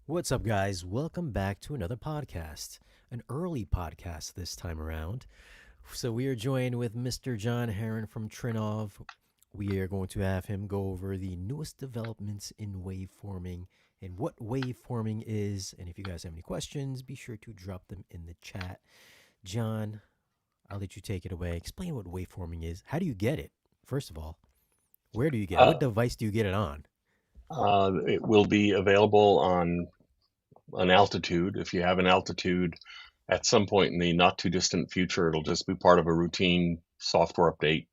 What's up, guys? Welcome back to another podcast, an early podcast this time around. So, we are joined with Mr. John Heron from Trinnov. We are going to have him go over the newest developments in waveforming and what waveforming is. And if you guys have any questions, be sure to drop them in the chat. John, I'll let you take it away. Explain what waveforming is. How do you get it? First of all, where do you get it? What Uh, device do you get it on? it will be available on an altitude. If you have an altitude at some point in the not too distant future, it'll just be part of a routine software update.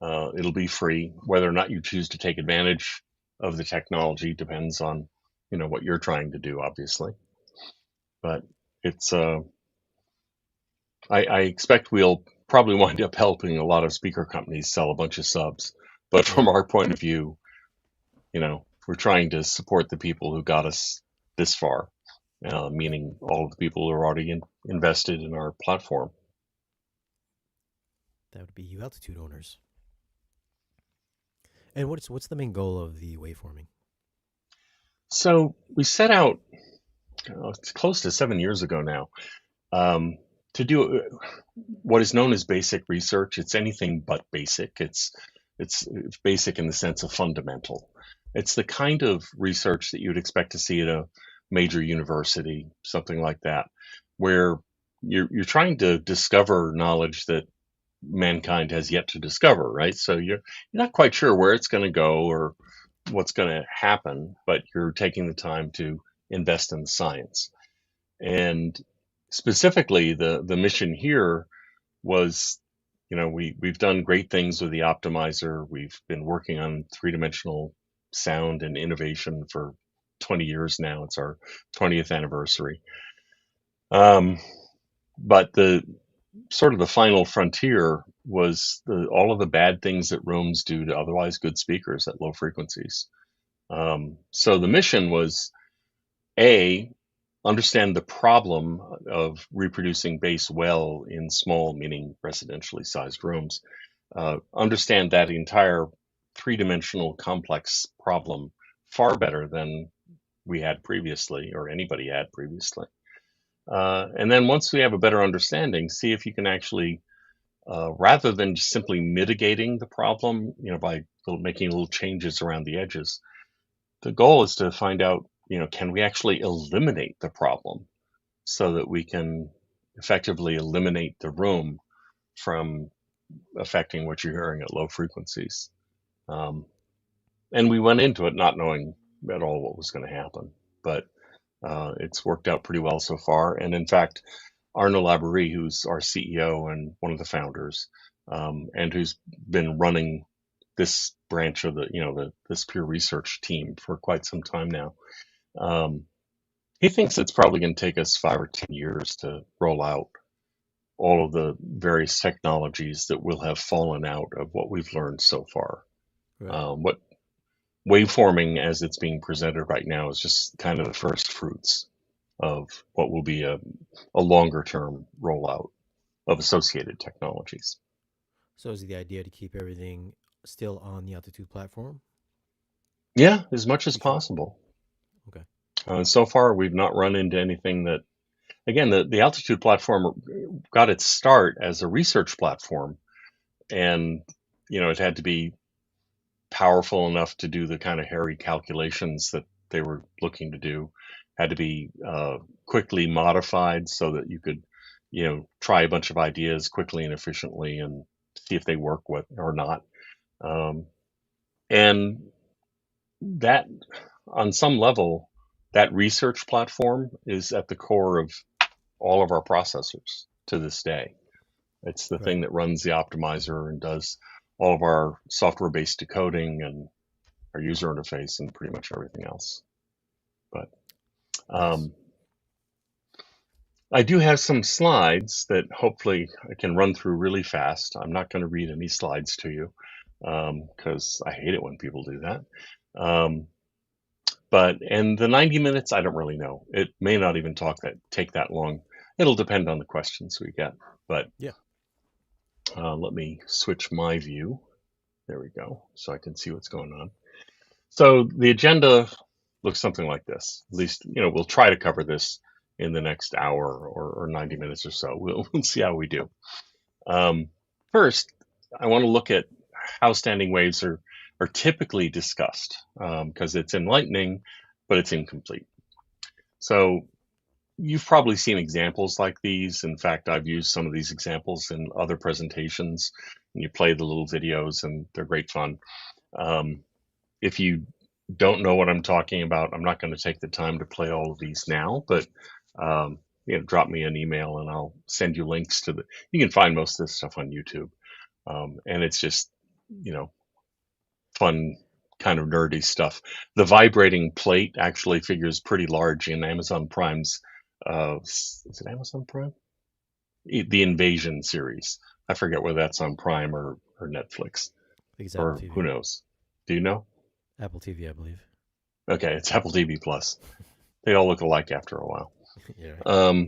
It'll be free. Whether or not you choose to take advantage of the technology depends on, what you're trying to do, obviously. But it's, I expect we'll probably wind up helping a lot of speaker companies sell a bunch of subs. But Yeah. from our point of view, we're trying to support the people who got us this far, meaning all of the people who are already invested in our platform. That would be you altitude owners. And what's the main goal of the waveforming? So we set out, it's close to 7 years ago now, um, to do what is known as basic research. It's anything but basic. It's basic in the sense of fundamental. It's the kind of research that you would expect to see at a major university, something like that, where you're trying to discover knowledge that mankind has yet to discover, right? So you're not quite sure where it's going to go or what's going to happen, but you're taking the time to invest in the science. And specifically, the mission here was, we've done great things with the optimizer. We've been working on three-dimensional sound and innovation for 20 years now. It's our 20th anniversary. Um, but the sort of the final frontier was all of the bad things that rooms do to otherwise good speakers at low frequencies. So the mission was A, understand the problem of reproducing bass well in small, meaning residentially sized rooms. Understand that entire three-dimensional complex problem far better than we had previously or anybody had previously. And then once we have a better understanding, see if you can actually, rather than just simply mitigating the problem, by making little changes around the edges, the goal is to find out, can we actually eliminate the problem so that we can effectively eliminate the room from affecting what you're hearing at low frequencies. Um, and we went into it not knowing at all what was going to happen, but it's worked out pretty well so far. And in fact, Arno Laborie, who's our CEO and one of the founders, and who's been running this branch of this peer research team for quite some time now. He thinks it's probably going to take us 5 or 10 years to roll out all of the various technologies that will have fallen out of what we've learned so far. Right. What waveforming, as it's being presented right now, is just kind of the first fruits of what will be a longer term rollout of associated technologies. So is the idea to keep everything still on the altitude platform? Yeah, as much as You think? possible. Okay. So far, we've not run into anything that, again, the Altitude platform got its start as a research platform, and it had to be powerful enough to do the kind of hairy calculations that they were looking to do. Had to be quickly modified so that you could, try a bunch of ideas quickly and efficiently and see if they work with or not. Um, and that, on some level, that research platform is at the core of all of our processors to this day. It's the Right. thing that runs the optimizer and does all of our software-based decoding and our user interface and pretty much everything else. But Nice. um, I do have some slides that hopefully I can run through really fast. I'm not going to read any slides to you because I hate it when people do that. Um, but in the 90 minutes, I don't really know. It may not even take that long. It'll depend on the questions we get. But Yeah. let me switch my view. There we go, so I can see what's going on. So the agenda looks something like this. At least, we'll try to cover this in the next hour or 90 minutes or so. We'll see how we do. First, I want to look at how standing waves are typically discussed, because it's enlightening, but it's incomplete. So you've probably seen examples like these. In fact, I've used some of these examples in other presentations. And you play the little videos, and they're great fun. If you don't know what I'm talking about, I'm not going to take the time to play all of these now, but drop me an email and I'll send you links to you can find most of this stuff on YouTube. And it's just, fun kind of nerdy stuff. The vibrating plate actually figures pretty large in Amazon Prime's, is it Amazon Prime? The Invasion series. I forget whether that's on Prime or Netflix, or who knows. Do you know? Apple TV, I believe. Okay, it's Apple TV Plus. They all look alike after a while. Yeah.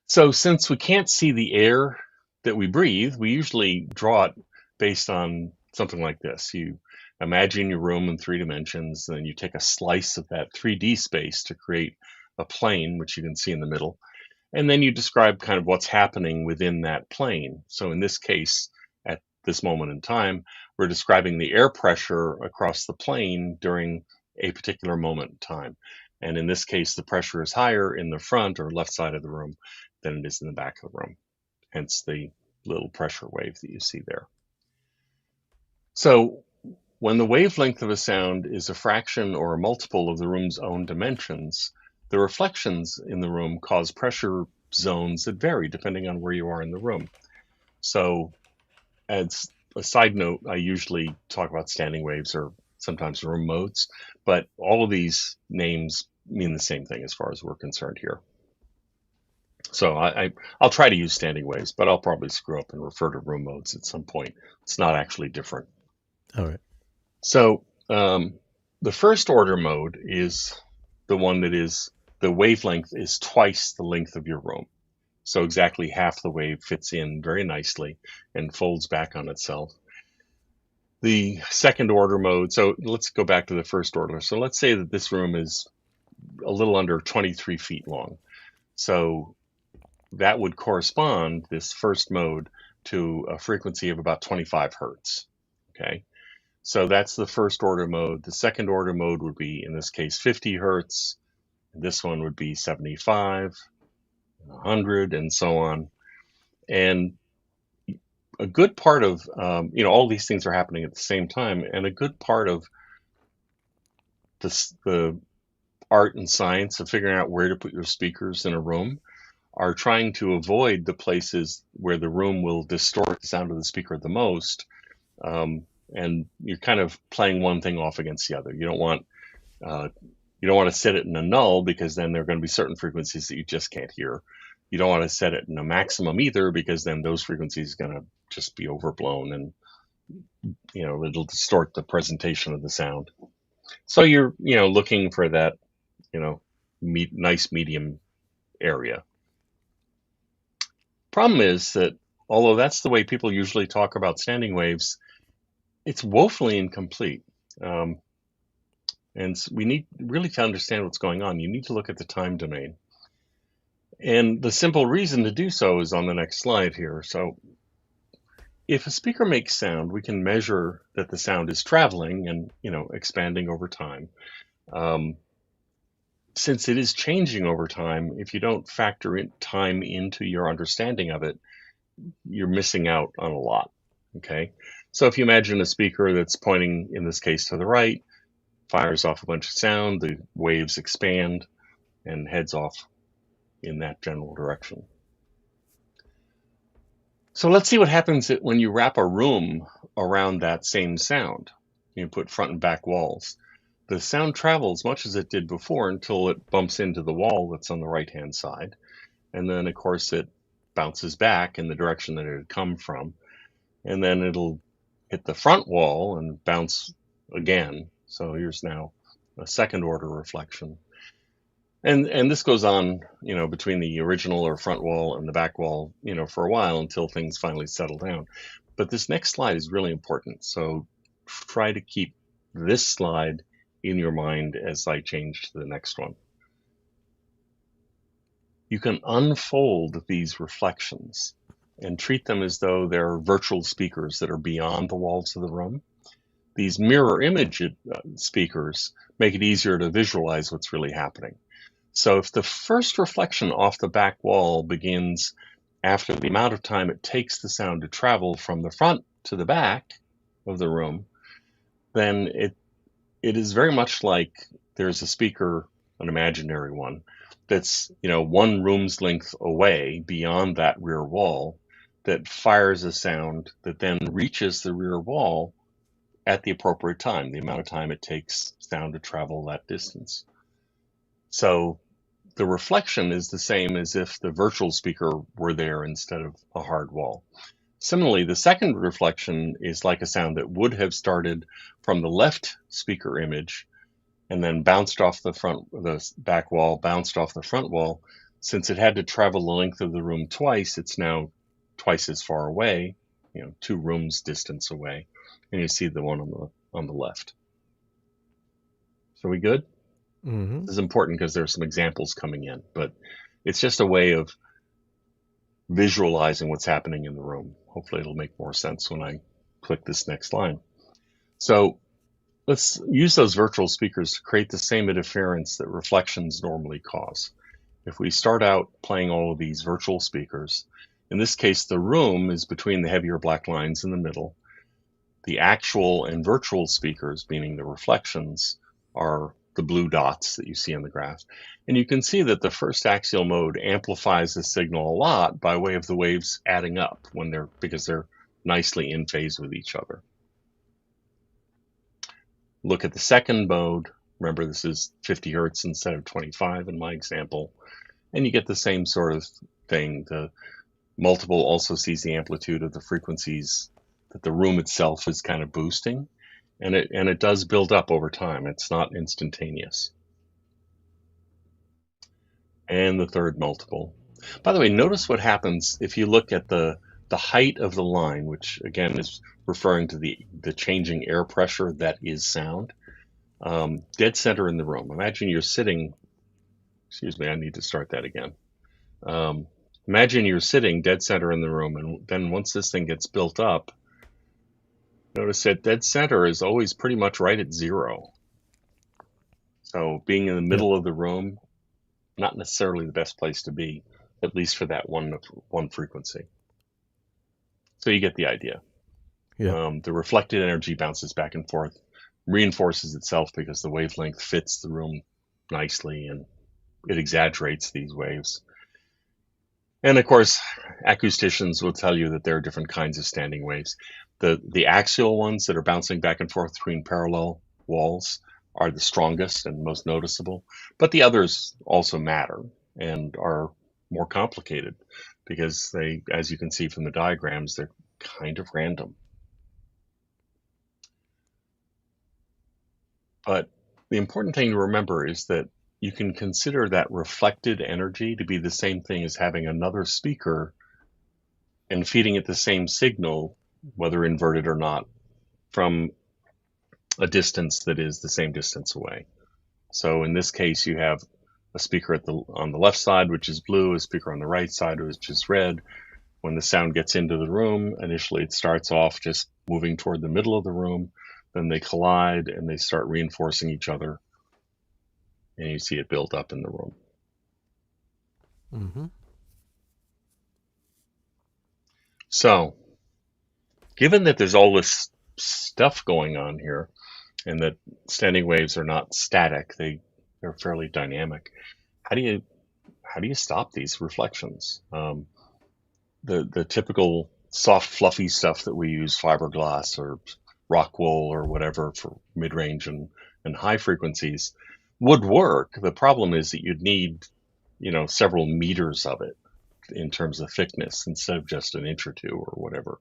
So since we can't see the air that we breathe, we usually draw it based on something like this. You imagine your room in 3 dimensions, and then you take a slice of that 3D space to create a plane, which you can see in the middle. And then you describe kind of what's happening within that plane. So in this case, at this moment in time, we're describing the air pressure across the plane during a particular moment in time. And in this case, the pressure is higher in the front or left side of the room than it is in the back of the room. Hence the little pressure wave that you see there. So when the wavelength of a sound is a fraction or a multiple of the room's own dimensions, the reflections in the room cause pressure zones that vary depending on where you are in the room. So as a side note, I usually talk about standing waves or sometimes room modes, but all of these names mean the same thing as far as we're concerned here. So I'll try to use standing waves, but I'll probably screw up and refer to room modes at some point. It's not actually different. All right. So the first order mode is the one that is the wavelength is twice the length of your room. So exactly half the wave fits in very nicely and folds back on itself. The second order mode, so let's go back to the first order. So let's say that this room is a little under 23 feet long. So that would correspond, this first mode, to a frequency of about 25 hertz. Okay, so that's the first order mode. The second order mode would be, in this case, 50 hertz. This one would be 75, 100, and so on. And a good part of, all these things are happening at the same time, and a good part of the art and science of figuring out where to put your speakers in a room are trying to avoid the places where the room will distort the sound of the speaker the most. And you're kind of playing one thing off against the other. You don't want to set it in a null, because then there are going to be certain frequencies that you just can't hear. You don't want to set it in a maximum either, because then those frequencies are going to just be overblown, and it'll distort the presentation of the sound. So you're looking for that nice medium area. Problem is that although that's the way people usually talk about standing waves, it's woefully incomplete. And we need really to understand what's going on. You need to look at the time domain. And the simple reason to do so is on the next slide here. So if a speaker makes sound, we can measure that the sound is traveling and expanding over time. Since it is changing over time, if you don't factor in time into your understanding of it, you're missing out on a lot. Okay, so if you imagine a speaker that's pointing, in this case, to the right, fires off a bunch of sound, the waves expand and heads off in that general direction. So let's see what happens when you wrap a room around that same sound. You put front and back walls. The sound travels much as it did before until it bumps into the wall that's on the right-hand side. And then, of course, it bounces back in the direction that it had come from. And then it'll hit the front wall and bounce again. So here's now a second order reflection. And this goes on, between the original or front wall and the back wall, for a while until things finally settle down. But this next slide is really important. So try to keep this slide in your mind as I change to the next one. You can unfold these reflections and treat them as though they're virtual speakers that are beyond the walls of the room. These mirror image speakers make it easier to visualize what's really happening. So if the first reflection off the back wall begins after the amount of time it takes the sound to travel from the front to the back of the room, then it is very much like there's a speaker, an imaginary one, that's, one room's length away beyond that rear wall, that fires a sound that then reaches the rear wall at the appropriate time, the amount of time it takes sound to travel that distance. So the reflection is the same as if the virtual speaker were there instead of a hard wall. Similarly, the second reflection is like a sound that would have started from the left speaker image and then bounced off the back wall, bounced off the front wall. Since it had to travel the length of the room twice, it's now twice as far away, 2 rooms distance away. And you see the one on the left. So we good? Mm-hmm. This is important because there's some examples coming in, but it's just a way of visualizing what's happening in the room. Hopefully it'll make more sense when I click this next line. So let's use those virtual speakers to create the same interference that reflections normally cause. If we start out playing all of these virtual speakers, in this case, the room is between the heavier black lines in the middle. The actual and virtual speakers, meaning the reflections, are the blue dots that you see on the graph. And you can see that the first axial mode amplifies the signal a lot by way of the waves adding up because they're nicely in phase with each other. Look at the second mode. Remember, this is 50 hertz instead of 25 in my example. And you get the same sort of thing. The multiple also sees the amplitude of the frequencies that the room itself is kind of boosting. And it does build up over time. It's not instantaneous. And the third multiple. By the way, notice what happens if you look at the height of the line, which again is referring to the changing air pressure that is sound, dead center in the room. Imagine you're sitting, excuse me, I need to start that again. Imagine you're sitting dead center in the room, and then once this thing gets built up, notice that dead center is always pretty much right at 0. So being in the middle of the room, not necessarily the best place to be, at least for that one frequency. So you get the idea. Yeah. The reflected energy bounces back and forth, reinforces itself because the wavelength fits the room nicely, and it exaggerates these waves. And of course, acousticians will tell you that there are different kinds of standing waves. The axial ones that are bouncing back and forth between parallel walls are the strongest and most noticeable, but the others also matter and are more complicated because they, as you can see from the diagrams, they're kind of random. But the important thing to remember is that you can consider that reflected energy to be the same thing as having another speaker and feeding it the same signal, whether inverted or not, from a distance that is the same distance away. So in this case, you have a speaker on the left side, which is blue, a speaker on the right side, which is red. When the sound gets into the room, initially it starts off just moving toward the middle of the room, then they collide and they start reinforcing each other, and you see it build up in the room. Mm-hmm. So, given that there's all this stuff going on here, and that standing waves are not static, they're fairly dynamic, how do you stop these reflections? The typical soft, fluffy stuff that we use, fiberglass or rock wool or whatever for mid-range and high frequencies, would work. The problem is that you'd need, several meters of it in terms of thickness instead of just an inch or two or whatever.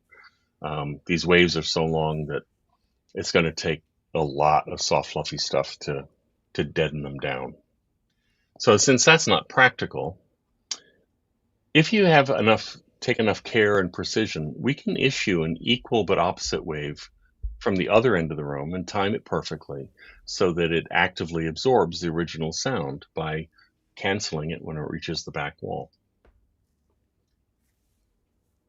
These waves are so long that it's going to take a lot of soft, fluffy stuff to deaden them down. So since that's not practical, if you take enough care and precision, we can issue an equal but opposite wave from the other end of the room and time it perfectly so that it actively absorbs the original sound by canceling it when it reaches the back wall.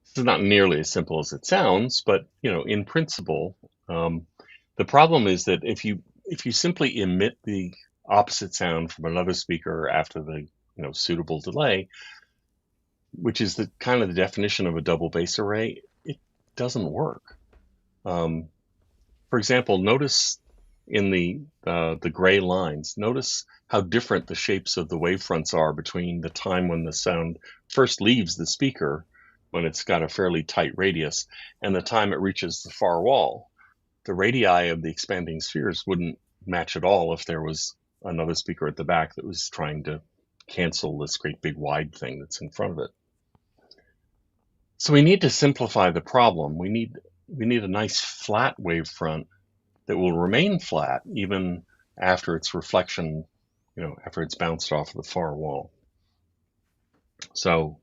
This is not nearly as simple as it sounds, but in principle, the problem is that if you simply emit the opposite sound from another speaker after the suitable delay, which is the kind of the definition of a double bass array, it doesn't work. For example, notice in the gray lines, notice how different the shapes of the wavefronts are between the time when the sound first leaves the speaker, when it's got a fairly tight radius, and the time it reaches the far wall. The radii of the expanding spheres wouldn't match at all if there was another speaker at the back that was trying to cancel this great big wide thing that's in front of it. So we need to simplify the problem. We need a nice flat wavefront that will remain flat even after its reflection, after it's bounced off the far wall. So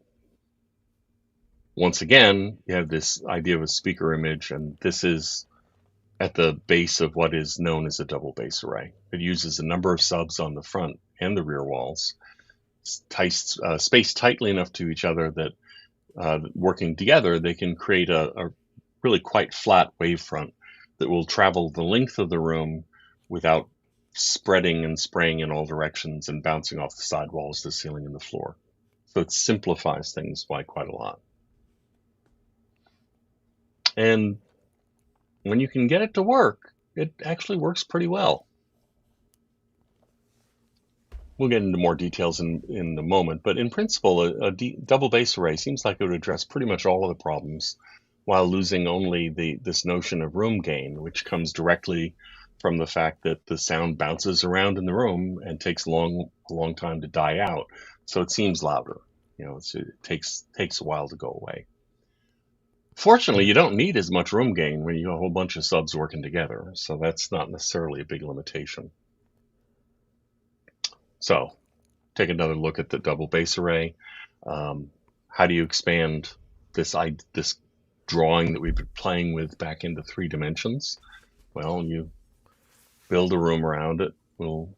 once again, you have this idea of a speaker image, and this is at the base of what is known as a double bass array. It uses a number of subs on the front and the rear walls, spaced tightly enough to each other that working together, they can create a really quite flat wavefront that will travel the length of the room without spreading and spraying in all directions and bouncing off the side walls, the ceiling, and the floor. So it simplifies things by quite a lot. And when you can get it to work, it actually works pretty well. We'll get into more details in a moment, but in principle, a double bass array seems like it would address pretty much all of the problems while losing only this notion of room gain, which comes directly from the fact that the sound bounces around in the room and takes a long time to die out. So it seems louder. It takes a while to go away. Fortunately, you don't need as much room gain when you have a whole bunch of subs working together, so that's not necessarily a big limitation. So take another look at the double bass array. How do you expand this drawing that we've been playing with back into 3 dimensions? Well, you build a room around it. We'll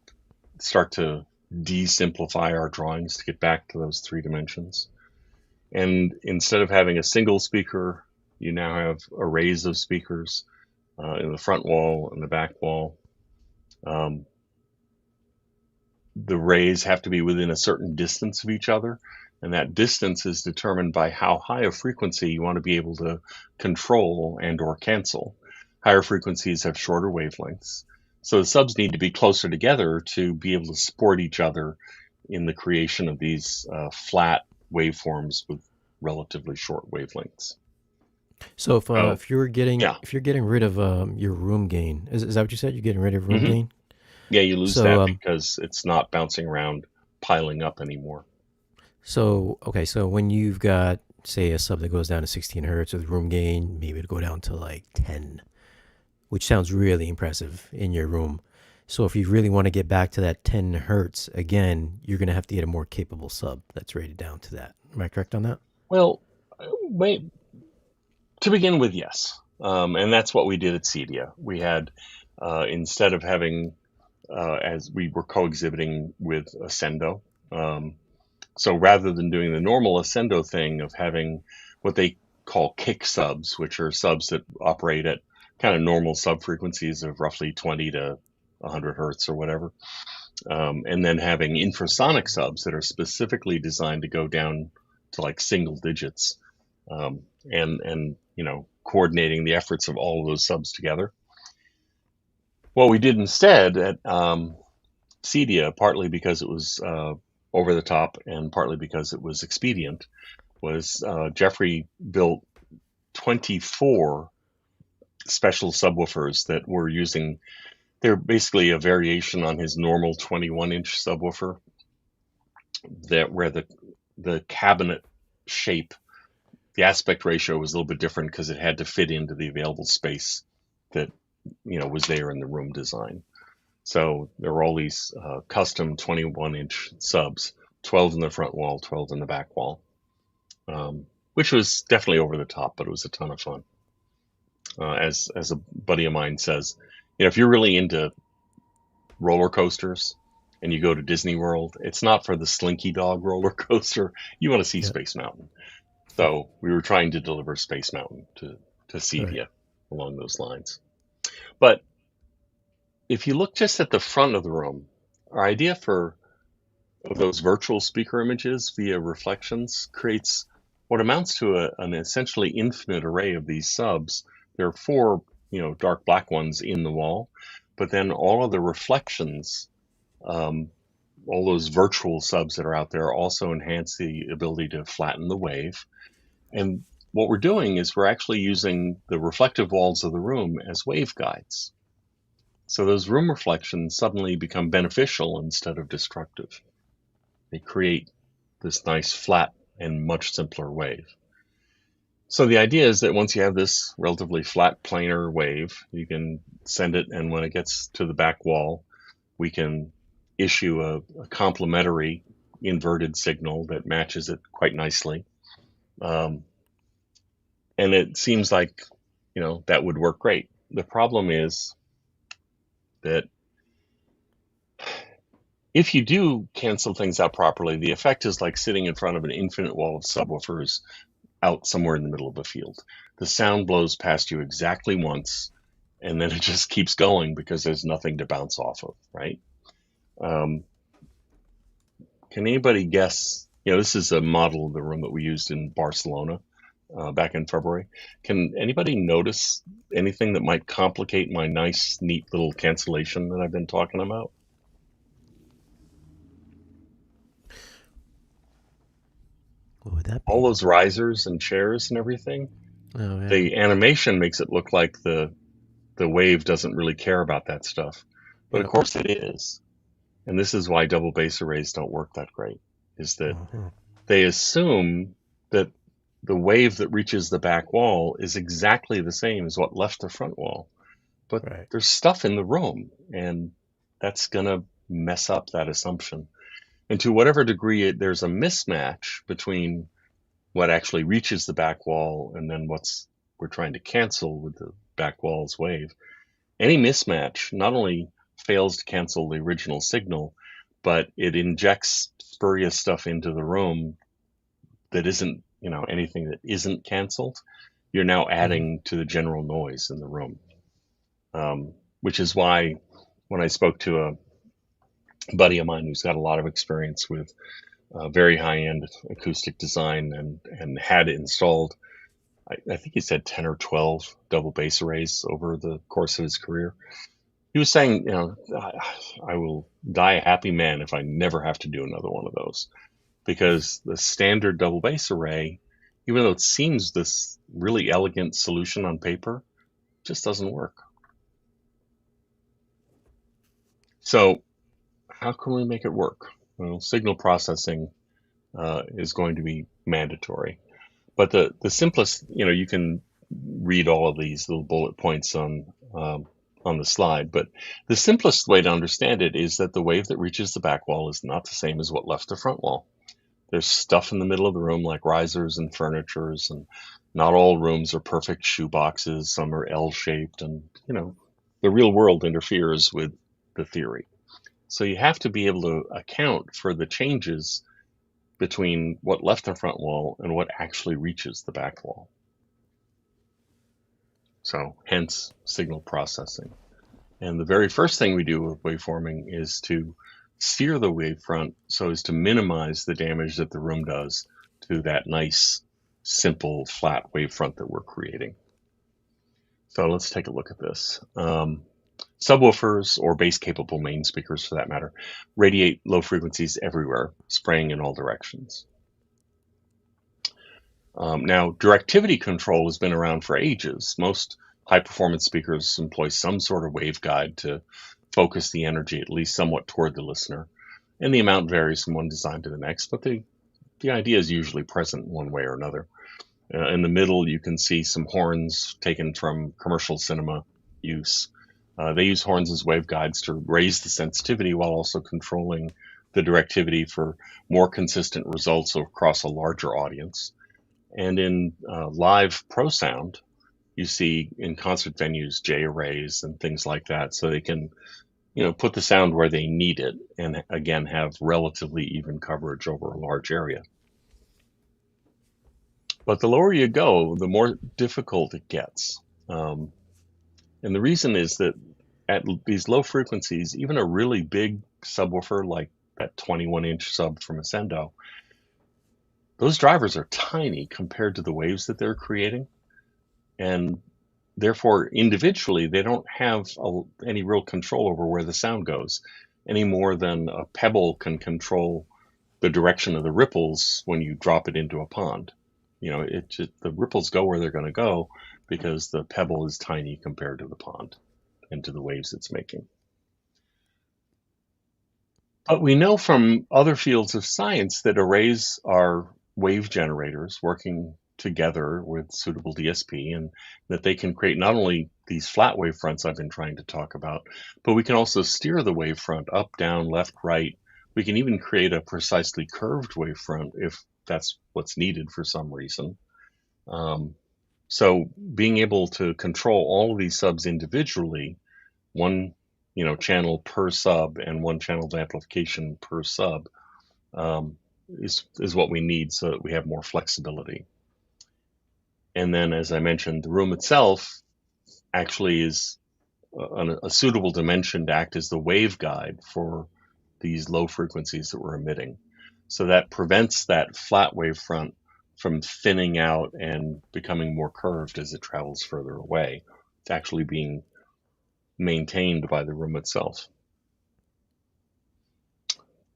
start to de-simplify our drawings to get back to those 3 dimensions. And instead of having a single speaker, you now have arrays of speakers in the front wall and the back wall. The arrays have to be within a certain distance of each other, and that distance is determined by how high a frequency you want to be able to control and or cancel. Higher frequencies have shorter wavelengths, so the subs need to be closer together to be able to support each other in the creation of these flat waveforms with relatively short wavelengths. So if you're getting rid of your room gain, is that what you said? You're getting rid of room gain? Yeah, you lose that because it's not bouncing around, piling up anymore. So when you've got, say, a sub that goes down to 16 hertz with room gain, maybe it'll go down to like 10, which sounds really impressive in your room. So if you really want to get back to that 10 hertz again, you're going to have to get a more capable sub that's rated down to that. Am I correct on that? Well, wait. To begin with, yes. And that's what we did at Cedia. We had, instead of having, as we were co-exhibiting with Ascendo, so rather than doing the normal Ascendo thing of having what they call kick subs, which are subs that operate at kind of normal sub frequencies of roughly 20 to 100 hertz or whatever, and then having infrasonic subs that are specifically designed to go down to like single digits, and coordinating the efforts of all of those subs together. What we did instead at Cedia, partly because it was over the top and partly because it was expedient, was Jeffrey built 24 special subwoofers that were using, they're basically a variation on his normal 21-inch subwoofer, where the cabinet shape, the aspect ratio was a little bit different because it had to fit into the available space that was there in the room design. So there were all these custom 21-inch subs, 12 in the front wall, 12 in the back wall, which was definitely over the top, but it was a ton of fun. as a buddy of mine says, if you're really into roller coasters and you go to Disney World, it's not for the Slinky Dog roller coaster. You want to see Yeah. Space Mountain. So we were trying to deliver Space Mountain to Right. Sevia along those lines. But if you look just at the front of the room, our idea for those virtual speaker images via reflections creates what amounts to an essentially infinite array of these subs. There are 4, dark black ones in the wall, but then all of the reflections, all those virtual subs that are out there also enhance the ability to flatten the wave. And what we're doing is we're actually using the reflective walls of the room as waveguides. So those room reflections suddenly become beneficial instead of destructive. They create this nice flat and much simpler wave. So the idea is that once you have this relatively flat planar wave, you can send it, and when it gets to the back wall, we can issue a complementary inverted signal that matches it quite nicely. And it seems like, that would work great. The problem is that if you do cancel things out properly, the effect is like sitting in front of an infinite wall of subwoofers out somewhere in the middle of a field. The sound blows past you exactly once, and then it just keeps going because there's nothing to bounce off of, right? Can anybody guess? This is a model of the room that we used in Barcelona back in February. Can anybody notice anything that might complicate my nice, neat little cancellation that I've been talking about? What would that All be? those risers and chairs and everything. Oh yeah. The animation makes it look like the wave doesn't really care about that stuff, but of Yep. course it is. And this is why double base arrays don't work that great, is that Uh-huh. they assume that the wave that reaches the back wall is exactly the same as what left the front wall. But Right. there's stuff in the room, and that's going to mess up that assumption. And to whatever degree there's a mismatch between what actually reaches the back wall and then we're trying to cancel with the back wall's wave, any mismatch not only fails to cancel the original signal, but it injects spurious stuff into the room that isn't, anything that isn't canceled. You're now adding to the general noise in the room, which is why when I spoke to a buddy of mine who's got a lot of experience with very high-end acoustic design and had installed, I think he said 10 or 12 double bass arrays over the course of his career. He was saying, I will die a happy man if I never have to do another one of those, because the standard double bass array, even though it seems this really elegant solution on paper, just doesn't work. So how can we make it work? Well, signal processing is going to be mandatory. But the simplest, you can read all of these little bullet points on the slide, but the simplest way to understand it is that the wave that reaches the back wall is not the same as what left the front wall. There's stuff in the middle of the room like risers and furnitures, and not all rooms are perfect shoe boxes. Some are L-shaped, and the real world interferes with the theory. So you have to be able to account for the changes between what left the front wall and what actually reaches the back wall. So hence signal processing. And the very first thing we do with waveforming is to steer the wavefront so as to minimize the damage that the room does to that nice, simple, flat wavefront that we're creating. So let's take a look at this. Subwoofers, or bass-capable main speakers for that matter, radiate low frequencies everywhere, spraying in all directions. Now, directivity control has been around for ages. Most high-performance speakers employ some sort of waveguide to focus the energy at least somewhat toward the listener, and the amount varies from one design to the next, but the idea is usually present one way or another. In the middle, you can see some horns taken from commercial cinema use. They use horns as waveguides to raise the sensitivity while also controlling the directivity for more consistent results across a larger audience. And in live pro sound, you see in concert venues J arrays and things like that, so they can, put the sound where they need it, and again have relatively even coverage over a large area. But the lower you go, the more difficult it gets. And the reason is that at these low frequencies, even a really big subwoofer like that 21-inch sub from Ascendo, those drivers are tiny compared to the waves that they're creating. And therefore, individually, they don't have any real control over where the sound goes, any more than a pebble can control the direction of the ripples when you drop it into a pond. The ripples go where they're going to go because the pebble is tiny compared to the pond and to the waves it's making. But we know from other fields of science that arrays are wave generators working together with suitable DSP, and that they can create not only these flat wave fronts I've been trying to talk about, but we can also steer the wave front up, down, left, right. We can even create a precisely curved wave front if that's what's needed for some reason. So being able to control all of these subs individually, one channel per sub and one channel of amplification per sub, is what we need so that we have more flexibility. And then, as I mentioned, the room itself actually is a suitable dimension to act as the waveguide for these low frequencies that we're emitting. So that prevents that flat wave front from thinning out and becoming more curved as it travels further away. It's actually being maintained by the room itself.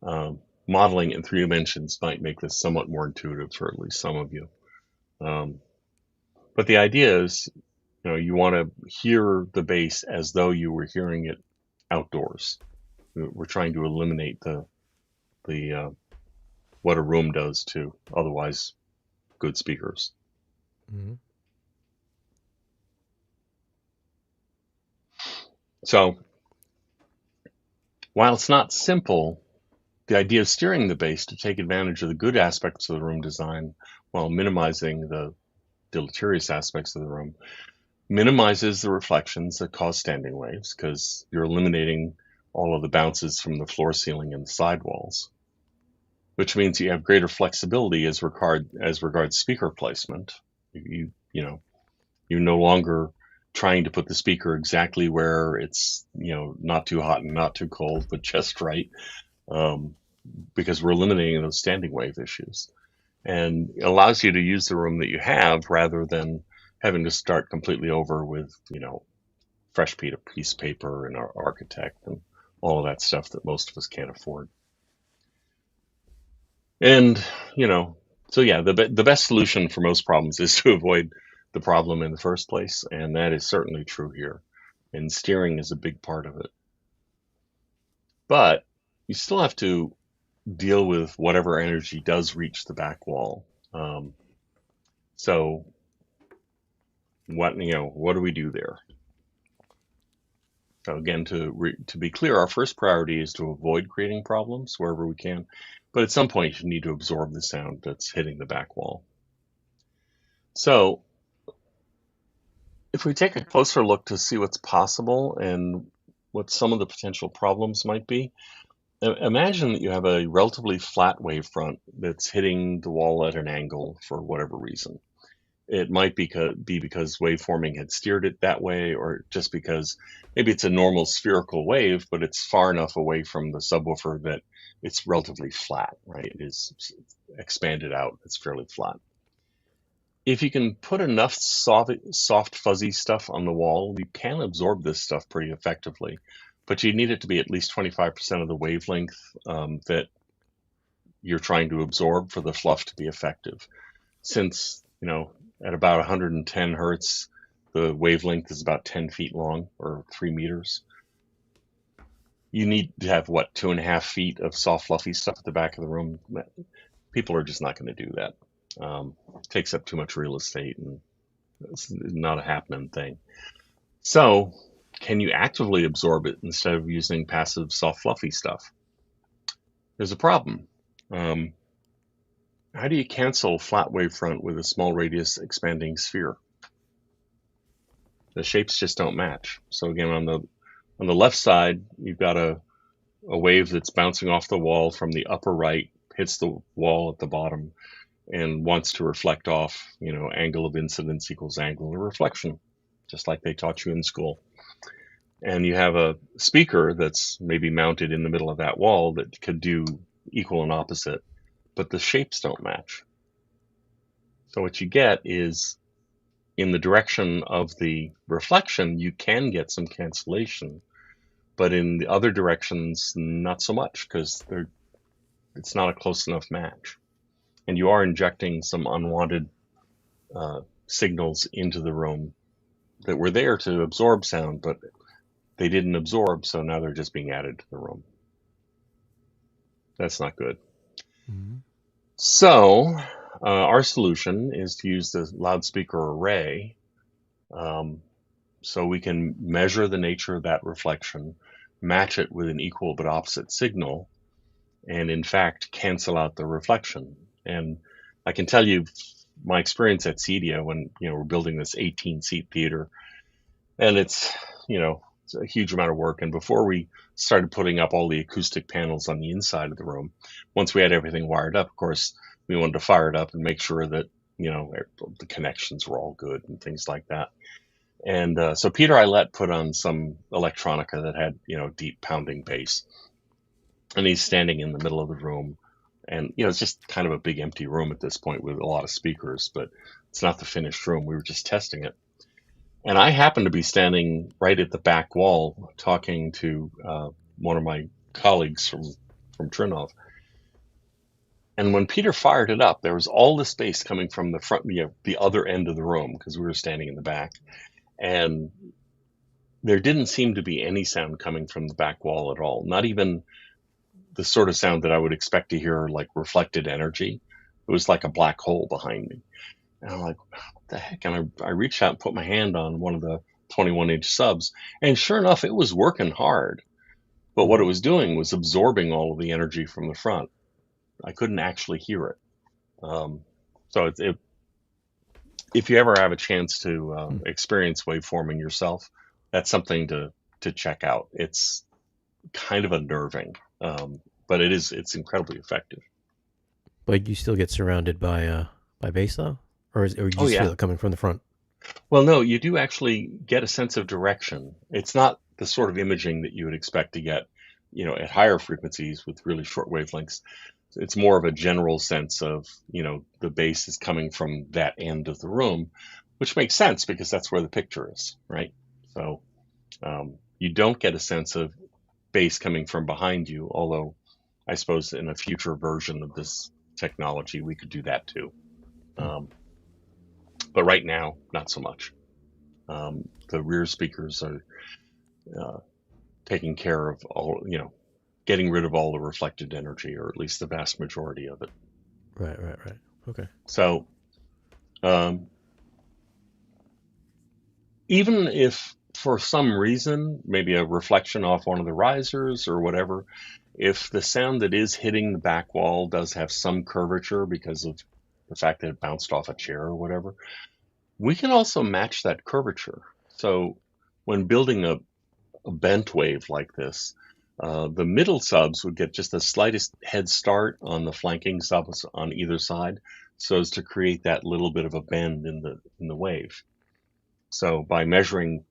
Modeling in 3 dimensions might make this somewhat more intuitive for at least some of you. But the idea is, you want to hear the bass as though you were hearing it outdoors. We're trying to eliminate the what a room does to otherwise good speakers. Mm-hmm. So while it's not simple, the idea of steering the bass to take advantage of the good aspects of the room design while minimizing the deleterious aspects of the room minimizes the reflections that cause standing waves, because you're eliminating all of the bounces from the floor, ceiling, and the sidewalls, which means you have greater flexibility as regards speaker placement. You're no longer trying to put the speaker exactly where it's not too hot and not too cold, but just right, because we're eliminating those standing wave issues, and it allows you to use the room that you have rather than having to start completely over with fresh piece of paper and our architect and all of that stuff that most of us can't afford. And so yeah, the best solution for most problems is to avoid the problem in the first place, and that is certainly true here, and steering is a big part of it. But you still have to deal with whatever energy does reach the back wall. So what do we do there? So again, to be clear, our first priority is to avoid creating problems wherever we can, but at some point you need to absorb the sound that's hitting the back wall. So if we take a closer look to see what's possible and what some of the potential problems might be, imagine that you have a relatively flat wavefront that's hitting the wall at an angle for whatever reason. It might be because waveforming had steered it that way, or just because maybe it's a normal spherical wave, but it's far enough away from the subwoofer that it's relatively flat, right? It is expanded out, it's fairly flat. If you can put enough soft fuzzy stuff on the wall, you can absorb this stuff pretty effectively, but you need it to be at least 25% of the wavelength that you're trying to absorb for the fluff to be effective. Since, at about 110 hertz, the wavelength is about 10 feet long, or 3 meters. You need to have, 2.5 feet of soft, fluffy stuff at the back of the room. People are just not going to do that. It takes up too much real estate, and it's not a happening thing. So, can you actively absorb it instead of using passive, soft, fluffy stuff? There's a problem. How do you cancel flat wavefront with a small radius expanding sphere? The shapes just don't match. So again, on the left side, you've got a wave that's bouncing off the wall from the upper right, hits the wall at the bottom, and wants to reflect off, angle of incidence equals angle of reflection, just like they taught you in school. And you have a speaker that's maybe mounted in the middle of that wall that could do equal and opposite, but the shapes don't match. So what you get is, in the direction of the reflection, you can get some cancellation, but in the other directions, not so much, because it's not a close enough match. And you are injecting some unwanted signals into the room that were there to absorb sound, but they didn't absorb, so now they're just being added to the room. That's not good. Mm-hmm. So our solution is to use the loudspeaker array, so we can measure the nature of that reflection, match it with an equal but opposite signal, and in fact cancel out the reflection. And I can tell you my experience at CEDIA when we're building this 18-seat theater, and it's a huge amount of work. And before we started putting up all the acoustic panels on the inside of the room, once we had everything wired up, of course, we wanted to fire it up and make sure that the connections were all good and things like that. And so Peter Eilert put on some electronica that had deep pounding bass, and he's standing in the middle of the room, and it's just kind of a big empty room at this point with a lot of speakers, but it's not the finished room. We were just testing it. And I happened to be standing right at the back wall talking to one of my colleagues from Trinnov. And when Peter fired it up, there was all this bass coming from the front, the other end of the room, because we were standing in the back. And there didn't seem to be any sound coming from the back wall at all, not even the sort of sound that I would expect to hear, like reflected energy. It was like a black hole behind me. And I'm like, what the heck? And I reached out and put my hand on one of the 21-inch subs, and sure enough, it was working hard. But what it was doing was absorbing all of the energy from the front. I couldn't actually hear it. So if you ever have a chance to experience waveforming yourself, that's something to check out. It's kind of unnerving, but it's incredibly effective. But you still get surrounded by bass though, or you just feel it coming from the front? Well, no, you do actually get a sense of direction. It's not the sort of imaging that you would expect to get, at higher frequencies with really short wavelengths. It's more of a general sense of, the bass is coming from that end of the room, which makes sense because that's where the picture is, right? So you don't get a sense of bass coming from behind you, although I suppose in a future version of this technology, we could do that too. But right now, not so much. The rear speakers are taking care of all, getting rid of all the reflected energy, or at least the vast majority of it. Right. Okay. So even if for some reason, maybe a reflection off one of the risers or whatever, if the sound that is hitting the back wall does have some curvature because of the fact that it bounced off a chair or whatever, we can also match that curvature. So when building a bent wave like this, the middle subs would get just the slightest head start on the flanking subs on either side, so as to create that little bit of a bend in the wave. So by measuring,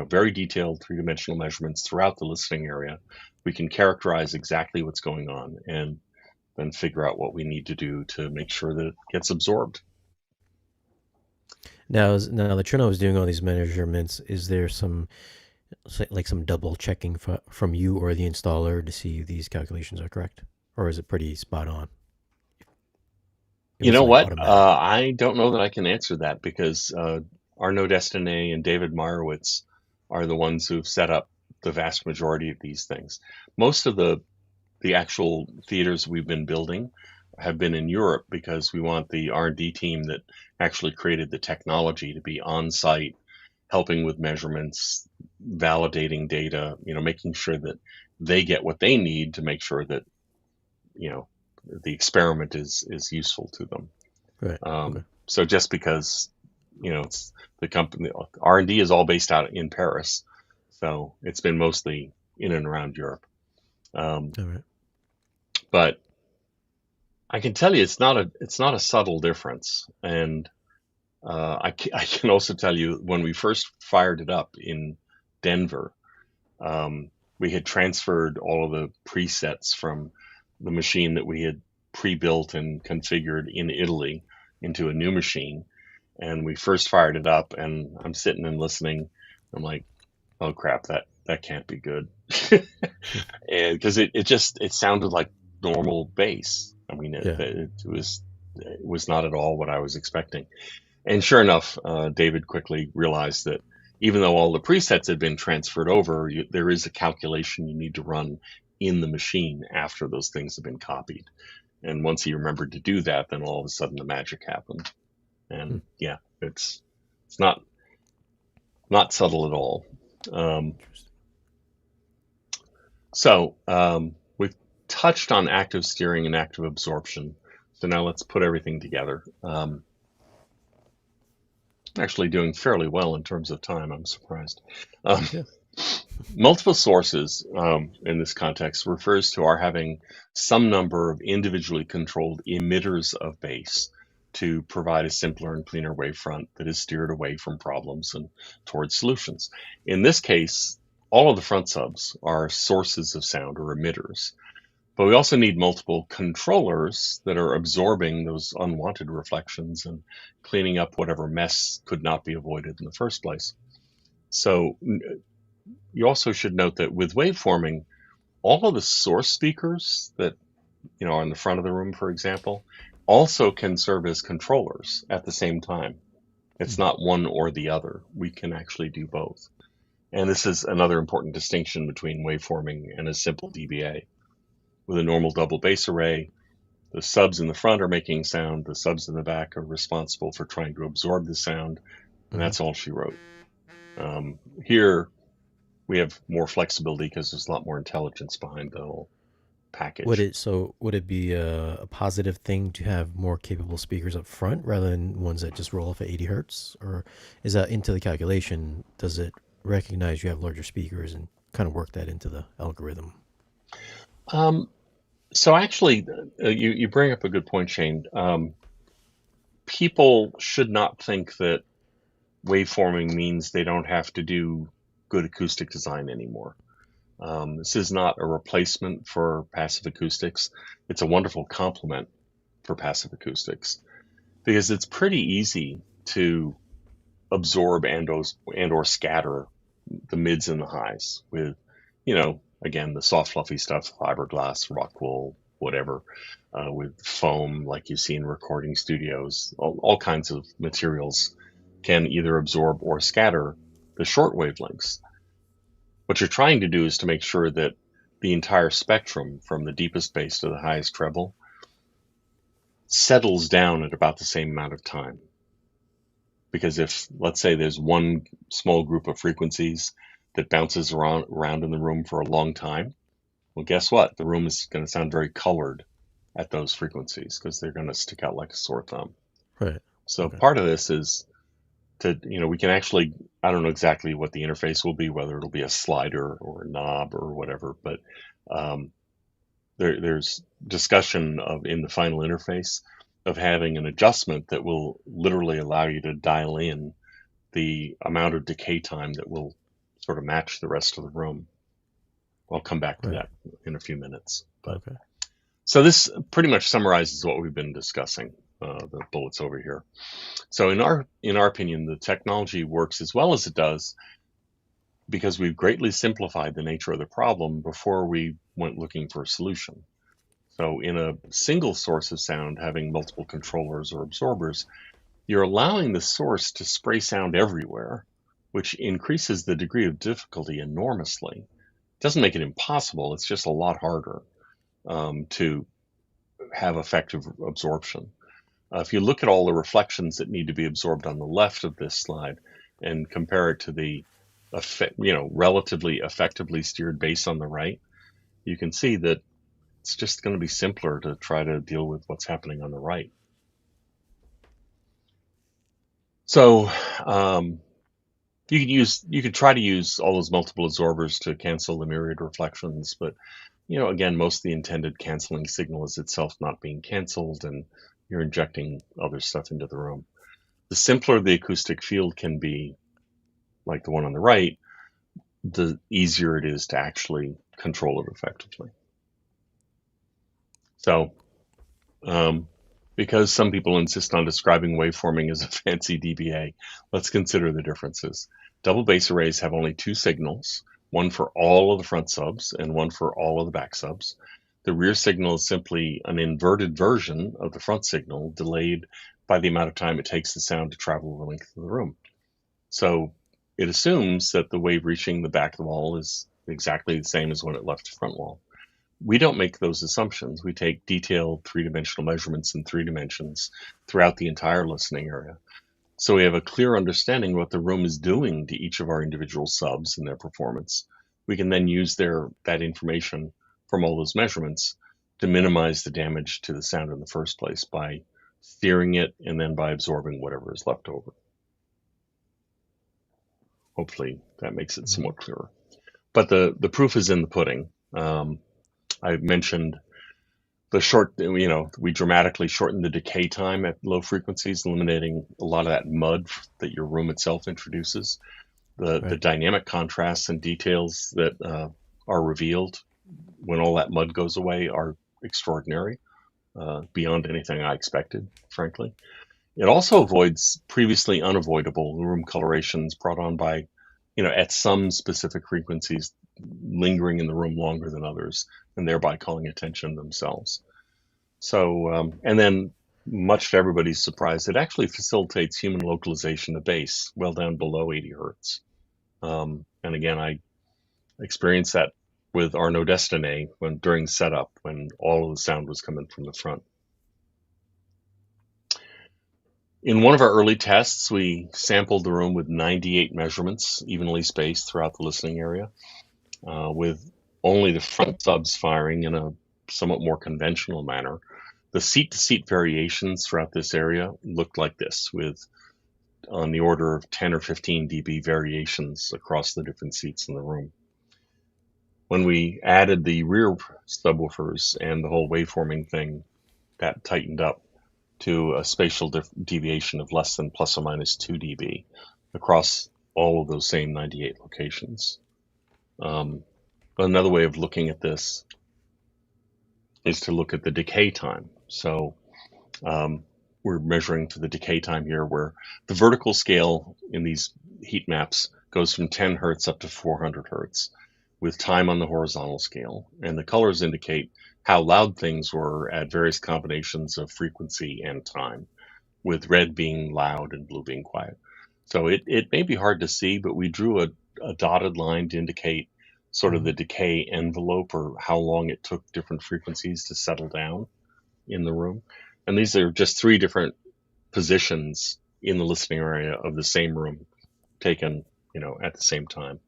very detailed three-dimensional measurements throughout the listening area, we can characterize exactly what's going on and then figure out what we need to do to make sure that it gets absorbed. Now the Trinnov is doing all these measurements. Is there some double checking from you or the installer to see if these calculations are correct, or is it pretty spot on? You know what? I don't know that I can answer that because Arnaud Destiné and David Meyerowitz are the ones who've set up the vast majority of these things. Most of the actual theaters we've been building have been in Europe because we want the R&D team that actually created the technology to be on site, helping with measurements, validating data, making sure that they get what they need to make sure that, the experiment is useful to them. Right. Okay. So just because it's the company R&D is all based out in Paris, so it's been mostly in and around Europe. All right. But I can tell you it's not a subtle difference, and I can also tell you when we first fired it up in Denver, we had transferred all of the presets from the machine that we had pre-built and configured in Italy into a new machine, and we first fired it up, and I'm sitting and listening. I'm like, oh crap, that can't be good, and because it sounded like normal bass. I mean, Yeah. it was not at all what I was expecting. And sure enough, David quickly realized that even though all the presets had been transferred over, there is a calculation you need to run in the machine after those things have been copied. And once he remembered to do that, then all of a sudden the magic happened. And yeah, it's not subtle at all. Interesting. So we've touched on active steering and active absorption. So now let's put everything together. Actually doing fairly well in terms of time. I'm surprised. Yeah. Multiple sources in this context refers to our having some number of individually controlled emitters of bass to provide a simpler and cleaner wavefront that is steered away from problems and towards solutions. In this case, all of the front subs are sources of sound or emitters. But we also need multiple controllers that are absorbing those unwanted reflections and cleaning up whatever mess could not be avoided in the first place. So you also should note that with waveforming, all of the source speakers that are in the front of the room, for example, also can serve as controllers at the same time. It's not one or the other. We can actually do both. And this is another important distinction between waveforming and a simple DBA. With a normal double bass array, the subs in the front are making sound, the subs in the back are responsible for trying to absorb the sound, and that's all she wrote. Here, we have more flexibility because there's a lot more intelligence behind the whole package. Would it be a positive thing to have more capable speakers up front rather than ones that just roll off at 80 hertz? Or is that into the calculation? Does it recognize you have larger speakers and kind of work that into the algorithm? So actually, you bring up a good point, Shane. People should not think that waveforming means they don't have to do good acoustic design anymore. This is not a replacement for passive acoustics. It's a wonderful complement for passive acoustics because it's pretty easy to absorb and or scatter the mids and the highs with, again, the soft fluffy stuff, fiberglass, rock wool, whatever, with foam like you see in recording studios. All kinds of materials can either absorb or scatter the short wavelengths. What you're trying to do is to make sure that the entire spectrum from the deepest bass to the highest treble settles down at about the same amount of time. Because if, let's say, there's one small group of frequencies that bounces around in the room for a long time, well, guess what? The room is going to sound very colored at those frequencies because they're going to stick out like a sore thumb. Right. So part of this is we can actually, I don't know exactly what the interface will be, whether it'll be a slider or a knob or whatever, but there's discussion in the final interface of having an adjustment that will literally allow you to dial in the amount of decay time that will sort of match the rest of the room. I'll come back to that in a few minutes. But so this pretty much summarizes what we've been discussing. The bullets over here. So in our opinion, the technology works as well as it does because we've greatly simplified the nature of the problem before we went looking for a solution. So in a single source of sound, having multiple controllers or absorbers, you're allowing the source to spray sound everywhere, which increases the degree of difficulty enormously. It doesn't make it impossible. It's just a lot harder to have effective absorption. If you look at all the reflections that need to be absorbed on the left of this slide and compare it to the relatively effectively steered bass on the right, you can see that it's just going to be simpler to try to deal with what's happening on the right. So you could try to use all those multiple absorbers to cancel the myriad reflections, but again, most of the intended canceling signal is itself not being canceled, and you're injecting other stuff into the room. The simpler the acoustic field can be, like the one on the right, the easier it is to actually control it effectively. So, because some people insist on describing waveforming as a fancy DBA, let's consider the differences. Double bass arrays have only two signals, one for all of the front subs and one for all of the back subs. The rear signal is simply an inverted version of the front signal, delayed by the amount of time it takes the sound to travel the length of the room. So it assumes that the wave reaching the back of the wall is exactly the same as when it left the front wall. We don't make those assumptions. We take detailed three-dimensional measurements in 3 dimensions throughout the entire listening area. So we have a clear understanding of what the room is doing to each of our individual subs and their performance. We can then use that information from all those measurements to minimize the damage to the sound in the first place by steering it and then by absorbing whatever is left over. Hopefully that makes it somewhat clearer. But the proof is in the pudding. I mentioned we dramatically shorten the decay time at low frequencies, eliminating a lot of that mud that your room itself introduces. The dynamic contrasts and details that are revealed when all that mud goes away are extraordinary, beyond anything I expected, frankly. It also avoids previously unavoidable room colorations brought on by, at some specific frequencies, lingering in the room longer than others, and thereby calling attention themselves. So, and then, much to everybody's surprise, it actually facilitates human localization of bass well down below 80 hertz. And again, I experienced that with Arnaud Destiné during setup, when all of the sound was coming from the front. In one of our early tests, we sampled the room with 98 measurements, evenly spaced throughout the listening area, with only the front subs firing in a somewhat more conventional manner. The seat-to-seat variations throughout this area looked like this, with on the order of 10 or 15 dB variations across the different seats in the room. When we added the rear subwoofers and the whole waveforming thing, that tightened up to a spatial deviation of less than plus or minus 2 dB across all of those same 98 locations. Another way of looking at this is to look at the decay time. So we're measuring for the decay time here, where the vertical scale in these heat maps goes from 10 hertz up to 400 hertz, with time on the horizontal scale. And the colors indicate how loud things were at various combinations of frequency and time, with red being loud and blue being quiet. So it may be hard to see, but we drew a dotted line to indicate sort of the decay envelope, or how long it took different frequencies to settle down in the room. And these are just 3 different positions in the listening area of the same room, taken, at the same time.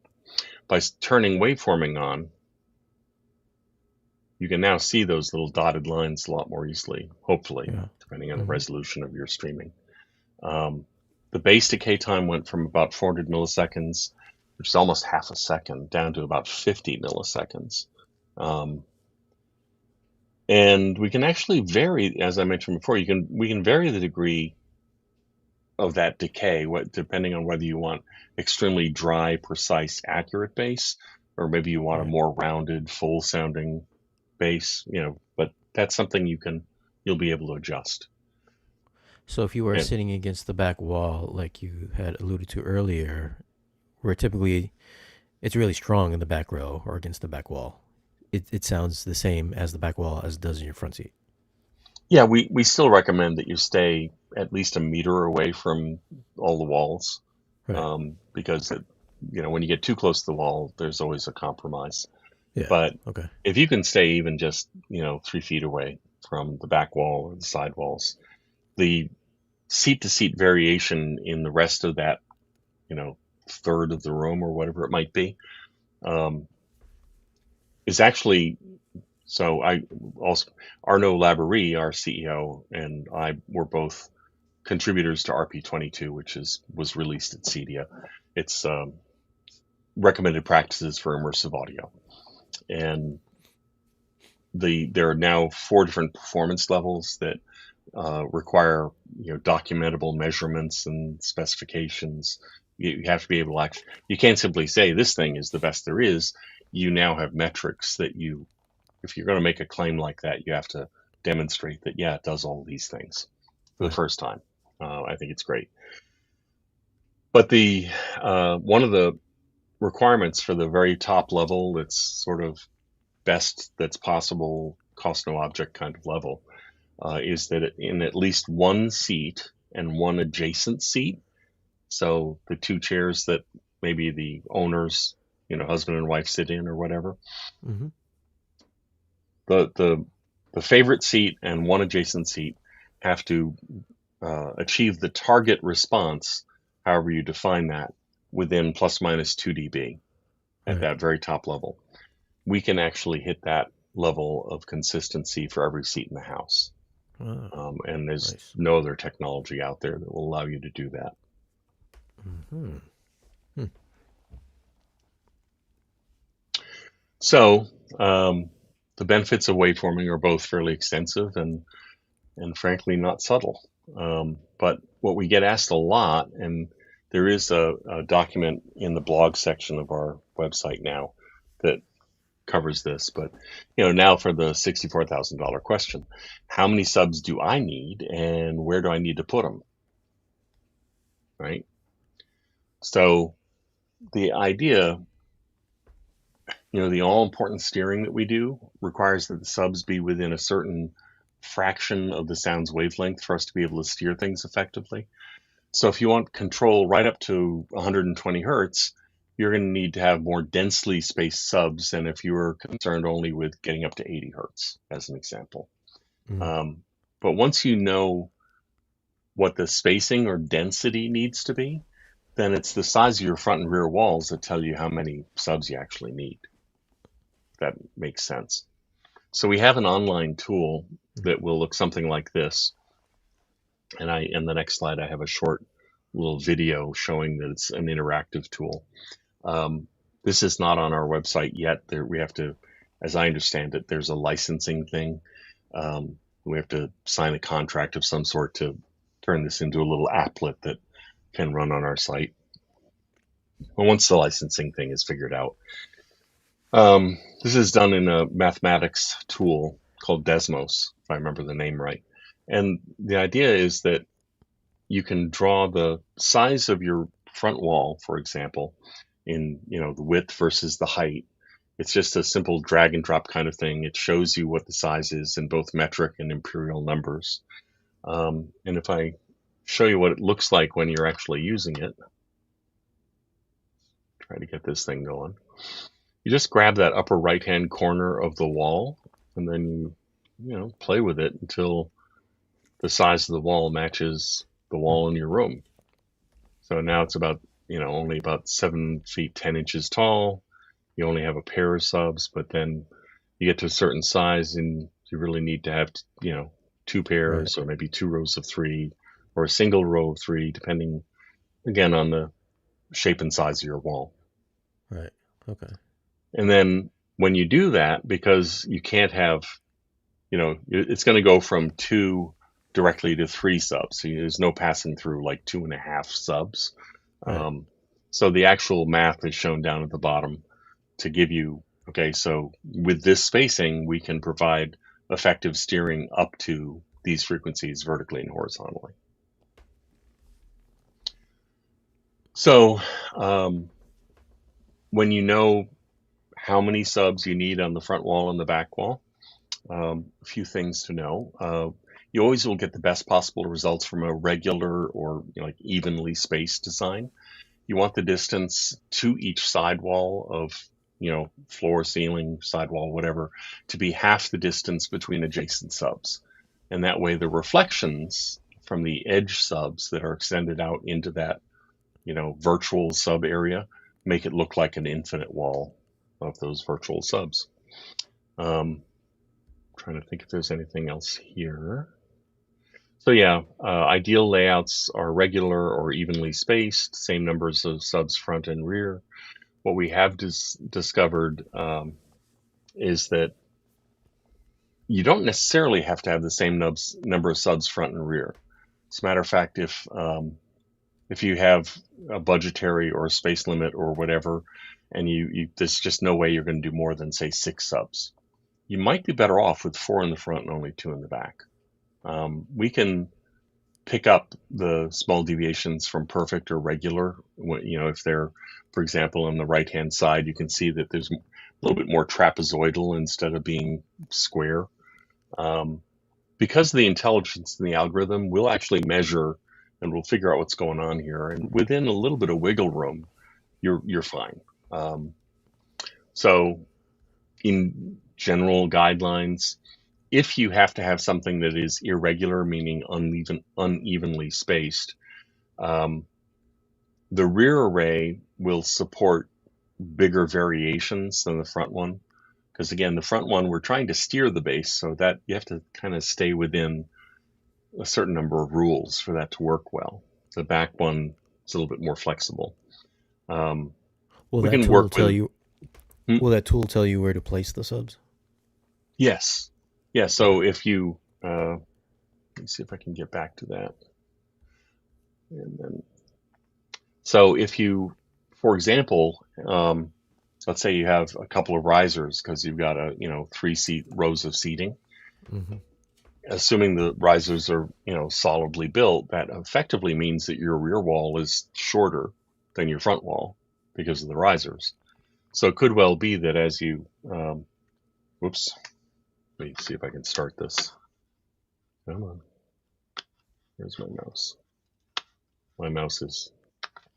By turning waveforming on, you can now see those little dotted lines a lot more easily, hopefully, depending on the resolution of your streaming. The bass decay time went from about 400 milliseconds, which is almost half a second, down to about 50 milliseconds. And we can actually vary, as I mentioned before, we can vary the degree of that decay, depending on whether you want extremely dry, precise, accurate bass, or maybe you want a more rounded, full sounding bass, but that's something you'll be able to adjust. So if you were sitting against the back wall, like you had alluded to earlier, where typically it's really strong in the back row or against the back wall, it sounds the same as the back wall as it does in your front seat. Yeah, we still recommend that you stay at least a meter away from all the walls, because when you get too close to the wall, there's always a compromise. Yeah. But if you can stay even just 3 feet away from the back wall or the side walls, the seat-to-seat variation in the rest of that third of the room, or whatever it might be, is actually. So I also, Arnaud Laborie, our CEO, and I were both contributors to RP22, which was released at CEDIA. It's recommended practices for immersive audio, and there are now 4 different performance levels that require documentable measurements and specifications. You have to be able to you can't simply say this thing is the best there is. You now have metrics that if you're going to make a claim like that, you have to demonstrate that, yeah, it does all these things for the first time. I think it's great. But the one of the requirements for the very top level, that's sort of best that's possible, cost no object kind of level, is that in at least one seat and one adjacent seat, so the 2 chairs that maybe the owners, husband and wife sit in or whatever, Mm-hmm. the favorite seat and one adjacent seat have to achieve the target response, however you define that, within plus minus 2 dB at that very top level. We can actually hit that level of consistency for every seat in the house. And there's no other technology out there that will allow you to do that. Mm-hmm. So the benefits of waveforming are both fairly extensive and frankly not subtle. But what we get asked a lot, and there is a document in the blog section of our website now that covers this, but now for the $64,000 question, how many subs do I need and where do I need to put them? Right? So the idea, the all-important steering that we do requires that the subs be within a certain fraction of the sound's wavelength for us to be able to steer things effectively. So if you want control right up to 120 hertz, you're going to need to have more densely spaced subs than if you were concerned only with getting up to 80 hertz, as an example. Mm. But once you know what the spacing or density needs to be, then it's the size of your front and rear walls that tell you how many subs you actually need. That makes sense. So we have an online tool that will look something like this. And in the next slide, I have a short little video showing that it's an interactive tool. This is not on our website yet. We have to, as I understand it, there's a licensing thing. We have to sign a contract of some sort to turn this into a little applet that can run on our site. But once the licensing thing is figured out, this is done in a mathematics tool called ATMOS, if I remember the name right. And the idea is that you can draw the size of your front wall, for example, in the width versus the height. It's just a simple drag and drop kind of thing. It shows you what the size is in both metric and imperial numbers. And if I show you what it looks like when you're actually using it, try to get this thing going. You just grab that upper right-hand corner of the wall, and then you play with it until the size of the wall matches the wall in your room. So now it's about, only about 7 feet 10 inches tall. You only have a pair of subs, but then you get to a certain size and you really need to have, 2 pairs or maybe 2 rows of 3 or a single row of 3, depending, again, on the shape and size of your wall. Right. Okay. And then when you do that, because you can't have, it's going to go from 2 directly to 3 subs. So there's no passing through like 2.5 subs. Right. So the actual math is shown down at the bottom to give you, okay, so with this spacing, we can provide effective steering up to these frequencies vertically and horizontally. So when you know how many subs you need on the front wall and the back wall, a few things to know. You always will get the best possible results from a regular or like evenly spaced design. You want the distance to each sidewall of floor, ceiling, sidewall, whatever, to be half the distance between adjacent subs. And that way the reflections from the edge subs that are extended out into that, virtual sub area make it look like an infinite wall of those virtual subs. Trying to think if there's anything else here. So yeah, ideal layouts are regular or evenly spaced, same numbers of subs front and rear. What we have discovered is that you don't necessarily have to have the same number of subs front and rear. As a matter of fact, if you have a budgetary or a space limit or whatever, and there's just no way you're going to do more than say 6 subs, you might be better off with 4 in the front and only 2 in the back. We can pick up the small deviations from perfect or regular. If they're, for example, on the right-hand side, you can see that there's a little bit more trapezoidal instead of being square. Because of the intelligence in the algorithm, we'll actually measure and we'll figure out what's going on here. And within a little bit of wiggle room, you're fine. So in general guidelines, if you have to have something that is irregular, meaning unevenly spaced, the rear array will support bigger variations than the front one. Because again, the front one, we're trying to steer the base so that you have to kind of stay within a certain number of rules for that to work well. The back one is a little bit more flexible. Will We that can tool work tell with. you? Will that tool tell you where to place the subs? Yes. Yeah. Okay. So if you, let me see if I can get back to that. And then, so if you, for example, let's say you have a couple of risers because you've got 3 rows of seating. Mm-hmm. Assuming the risers are solidly built, that effectively means that your rear wall is shorter than your front wall because of the risers. So it could well be that as you, whoops, let me see if I can start this. Come on, here's my mouse. My mouse is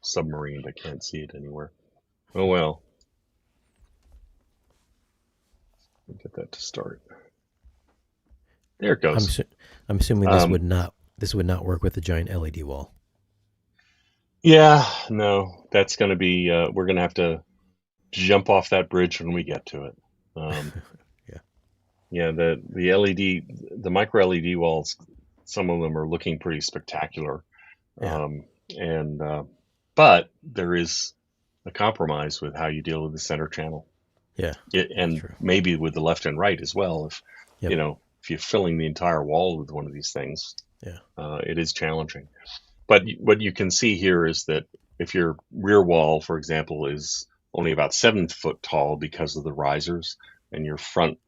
submarined. I can't see it anywhere. Oh well. Let me get that to start. There it I'm goes. I'm assuming this would not work with the giant LED wall. Yeah, no, that's going to be, we're going to have to jump off that bridge when we get to it. Yeah. Yeah, the LED, the micro LED walls, some of them are looking pretty spectacular. Yeah. And but there is a compromise with how you deal with the center channel. Yeah. That's And true. maybe with the left and right as well. Yep. If you're filling the entire wall with one of these things, Yeah. it is challenging. But what you can see here is that if your rear wall, for example, is only about 7 foot tall because of the risers, and your front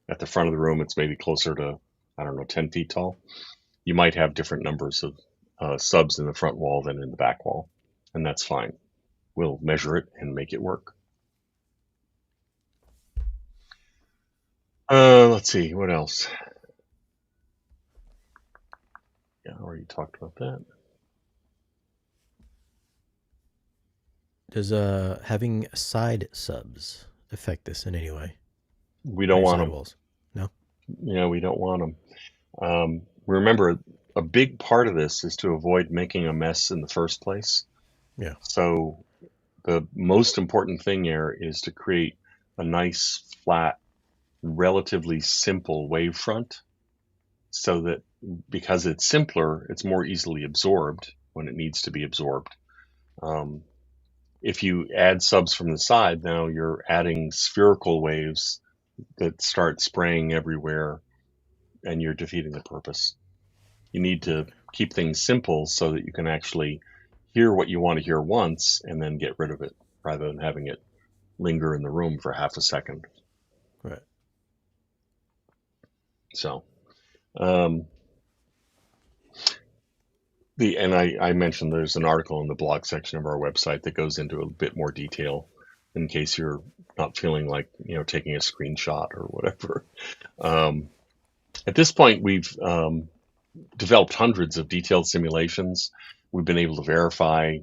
at the front of the room, it's maybe closer to, I don't know, 10 feet tall, you might have different numbers of subs in the front wall than in the back wall. And that's fine. We'll measure it and make it work. Let's see, what else? Yeah, I already talked about that. Does having side subs affect this in any way We on don't your want side them. walls? No. We don't want them. Remember, a big part of this is to avoid making a mess in the first place. Yeah. So the most important thing here is to create a nice, flat, relatively simple wavefront so that because it's simpler, it's more easily absorbed when it needs to be absorbed. If you add subs from the side, now you're adding spherical waves that start spraying everywhere and you're defeating the purpose. You need to keep things simple so that you can actually hear what you want to hear once and then get rid of it rather than having it linger in the room for half a second. Right. So, I mentioned there's an article in the blog section of our website that goes into a bit more detail in case you're not feeling like taking a screenshot or whatever. At this point, we've developed hundreds of detailed simulations. We've been able to verify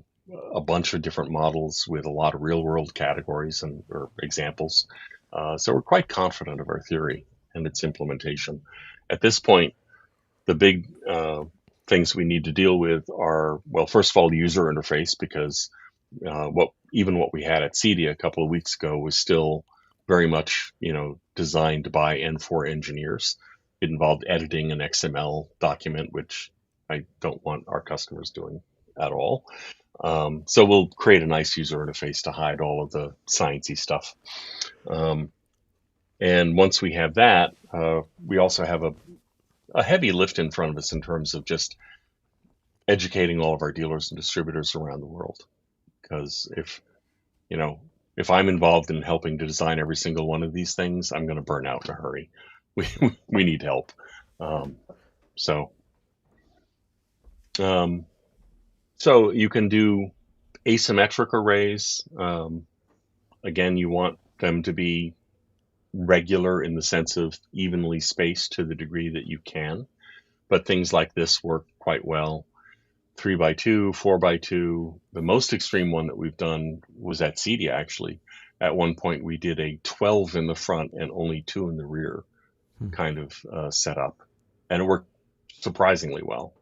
a bunch of different models with a lot of real-world categories or examples. So we're quite confident of our theory and its implementation. At this point, the big things we need to deal with are, well, first of all, the user interface, because what we had at CEDIA a couple of weeks ago was still very much designed by and for engineers. It involved editing an XML document, which I don't want our customers doing at all. So we'll create a nice user interface to hide all of the sciencey stuff. And once we have that, we also have a heavy lift in front of us in terms of just educating all of our dealers and distributors around the world. Because if I'm involved in helping to design every single one of these things, I'm going to burn out in a hurry. We need help. So you can do asymmetric arrays. Again, you want them to be regular in the sense of evenly spaced to the degree that you can. But things like this work quite well. 3x2, 4x2. The most extreme one that we've done was at CEDIA, actually. At one point, we did a 12 in the front and only 2 in the rear kind of setup. And it worked surprisingly well.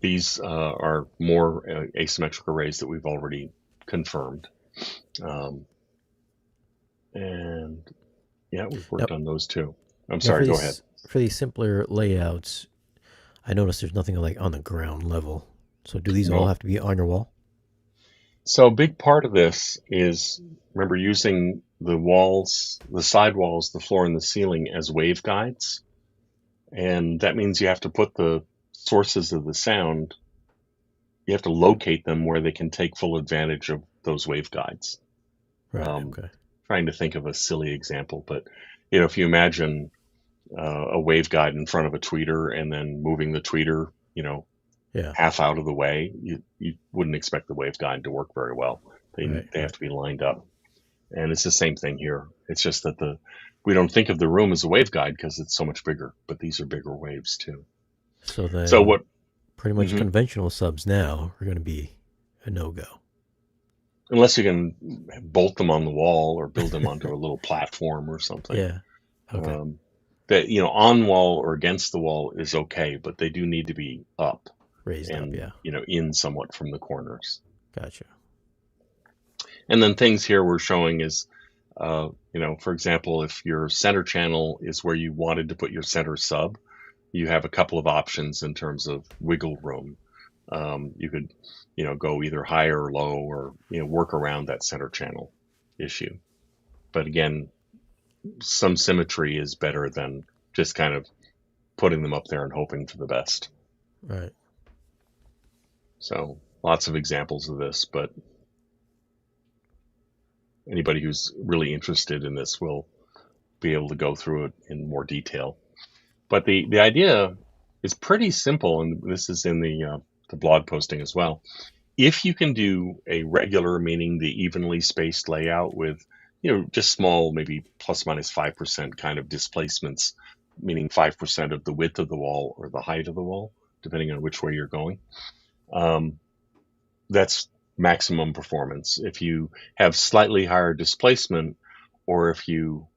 These are more asymmetric arrays that we've already confirmed. And yeah, we've worked on those too. I'm sorry, go ahead. For these simpler layouts, I noticed there's nothing like on the ground level. So do these all have to be on your wall? So a big part of this is, remember, using the walls, the side walls, the floor, and the ceiling as waveguides. And that means you have to put the sources of the sound, you have to locate them where they can take full advantage of those waveguides. Right, okay. Trying to think of a silly example, but if you imagine a waveguide in front of a tweeter and then moving the tweeter, half out of the way, you wouldn't expect the waveguide to work very well. They have to be lined up. And it's the same thing here. It's just that we don't think of the room as a waveguide because it's so much bigger, but these are bigger waves too. So what pretty much conventional subs now are going to be a no-go. Unless you can bolt them on the wall or build them onto a little platform or something. Yeah. Okay. That on wall or against the wall is okay, but they do need to be up, raised and, up, yeah. In somewhat from the corners. Gotcha. And then things here we're showing is, for example, if your center channel is where you wanted to put your center sub, you have a couple of options in terms of wiggle room. You could, go either high or low, or work around that center channel issue. But again, some symmetry is better than just kind of putting them up there and hoping for the best. Right. So lots of examples of this, but anybody who's really interested in this will be able to go through it in more detail. But the idea is pretty simple, and this is in the blog posting as well. If you can do a regular, meaning the evenly spaced layout with, just small, maybe plus minus 5% kind of displacements, meaning 5% of the width of the wall or the height of the wall, depending on which way you're going, that's maximum performance. If you have slightly higher displacement, or if you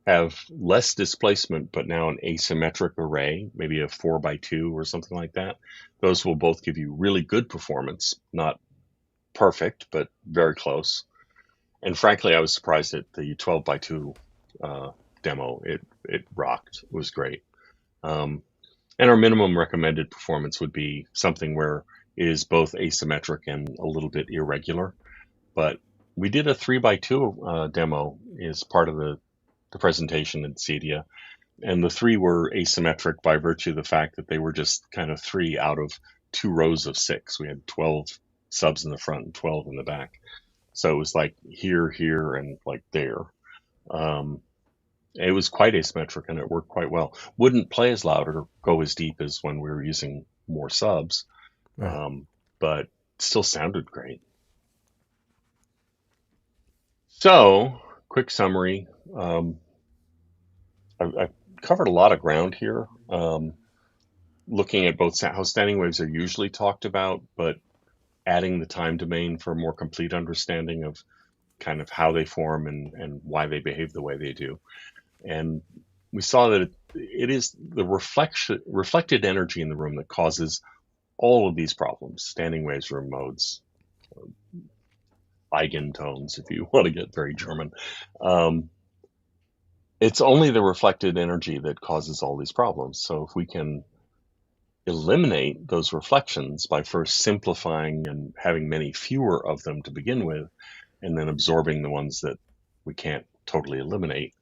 have less displacement, but now an asymmetric array, maybe a 4x2 or something like that, those will both give you really good performance, not perfect, but very close. And frankly, I was surprised at the 12x2 demo. It rocked. It was great. And our minimum recommended performance would be something where it is both asymmetric and a little bit irregular. But we did a 3x2 demo as part of the presentation at CEDIA, and the 3 were asymmetric by virtue of the fact that they were just kind of 3 out of 2 rows of 6. We had 12 subs in the front and 12 in the back. So it was like here, and like there. It was quite asymmetric and it worked quite well. Wouldn't play as loud or go as deep as when we were using more subs, but still sounded great. So, quick summary. I've covered a lot of ground here, looking at both how standing waves are usually talked about, but adding the time domain for a more complete understanding of kind of how they form and why they behave the way they do. And we saw that it is the reflected energy in the room that causes all of these problems: standing waves, room modes, eigentones, if you want to get very German. it's only the reflected energy that causes all these problems. So if we can eliminate those reflections by first simplifying and having many fewer of them to begin with, and then absorbing the ones that we can't totally eliminate,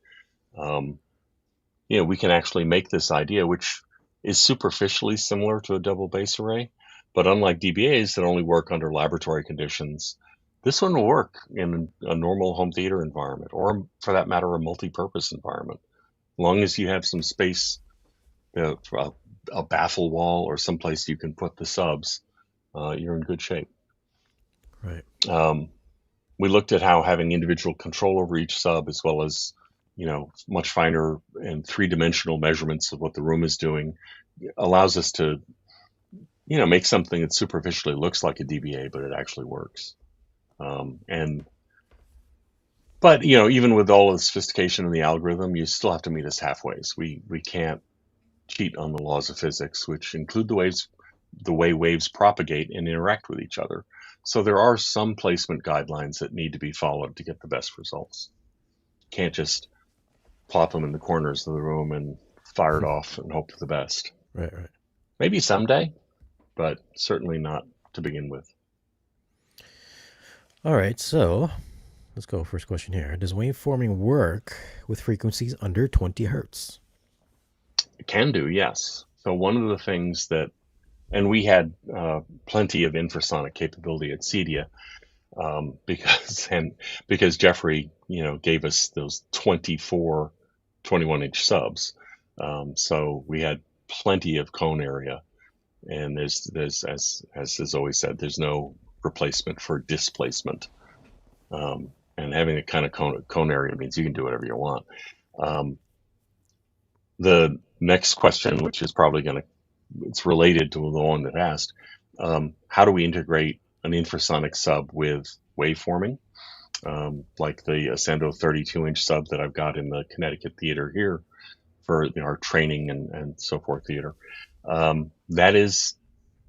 we can actually make this idea, which is superficially similar to a double base array, but unlike DBAs that only work under laboratory conditions, this one will work in a normal home theater environment, or for that matter, a multi-purpose environment. As long as you have some space, a baffle wall or someplace you can put the subs, you're in good shape. Right. We looked at how having individual control over each sub, as well as much finer and three-dimensional measurements of what the room is doing, allows us to make something that superficially looks like a DBA, but it actually works. But even with all the sophistication in the algorithm, you still have to meet us halfway. We can't cheat on the laws of physics, which include the way waves propagate and interact with each other. So there are some placement guidelines that need to be followed to get the best results. Can't just plop them in the corners of the room and fire it off and hope for the best. Right. Maybe someday, but certainly not to begin with. All right, so let's go. First question here. Does waveforming work with frequencies under 20 hertz? It can do, yes. So one of the things that, and we had plenty of infrasonic capability at CEDIA, because Jeffrey, gave us those 24 21-inch subs. So we had plenty of cone area, and there's as is always said, there's no replacement for displacement. And having a kind of cone area means you can do whatever you want. The next question, which is probably it's related to the one that asked, how do we integrate an infrasonic sub with waveforming? Like the Ascendo 32-inch sub that I've got in the Connecticut theater here for our training and so forth theater. That is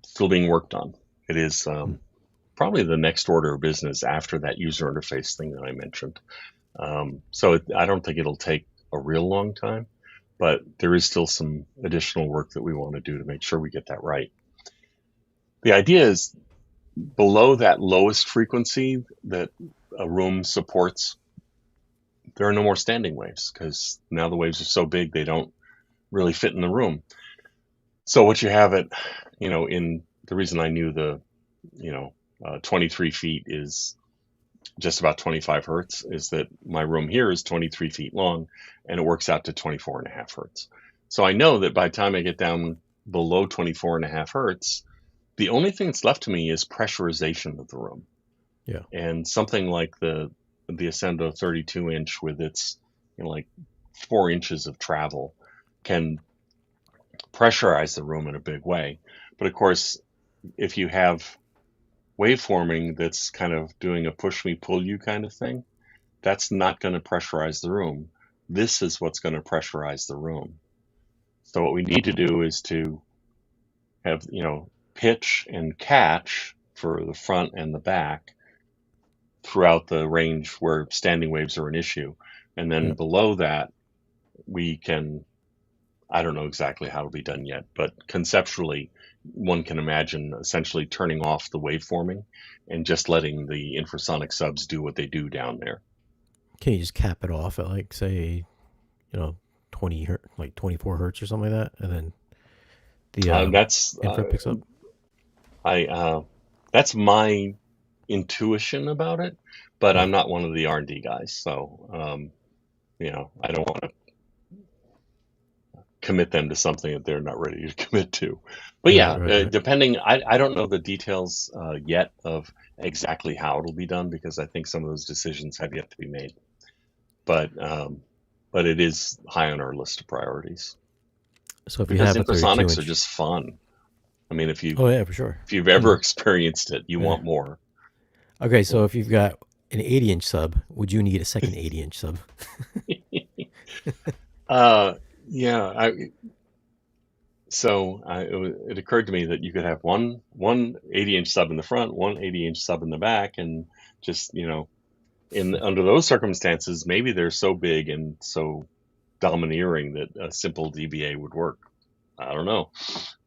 still being worked on. It is probably the next order of business after that user interface thing that I mentioned. So I don't think it'll take a real long time, but there is still some additional work that we want to do to make sure we get that right. The idea is below that lowest frequency that a room supports, there are no more standing waves, because now the waves are so big they don't really fit in the room. So what you have in the reason I knew the 23 feet is just about 25 hertz is that my room here is 23 feet long, and it works out to 24.5 hertz. So I know that by the time I get down below 24.5 hertz, the only thing that's left to me is pressurization of the room. Yeah. And something like the Ascendo 32-inch with its 4 inches of travel can pressurize the room in a big way. But of course, if you have waveforming that's kind of doing a push me, pull you kind of thing, that's not going to pressurize the room. This is what's going to pressurize the room. So what we need to do is to have, pitch and catch for the front and the back throughout the range where standing waves are an issue. And then below that, we can, I don't know exactly how it'll be done yet, but conceptually, one can imagine essentially turning off the waveforming and just letting the infrasonic subs do what they do down there. Can you just cap it off at say, 20 hertz, 24 hertz or something like that, and then the that's infra picks up? That's my intuition about it, but Right. I'm not one of the R&D guys, so I don't want to commit them to something that they're not ready to commit to. But Right. Depending, I don't know the details yet of exactly how it'll be done, because I think some of those decisions have yet to be made. But it is high on our list of priorities. So if because you have infrasonics a are just fun. I mean, if for sure. if you've ever experienced it, you want more. Okay, so if you've got an 80-inch sub, would you need a second 80-inch sub? It occurred to me that you could have one 80-inch sub in the front, one 80-inch sub in the back, and just under those circumstances, maybe they're so big and so domineering that a simple DBA would work. I don't know,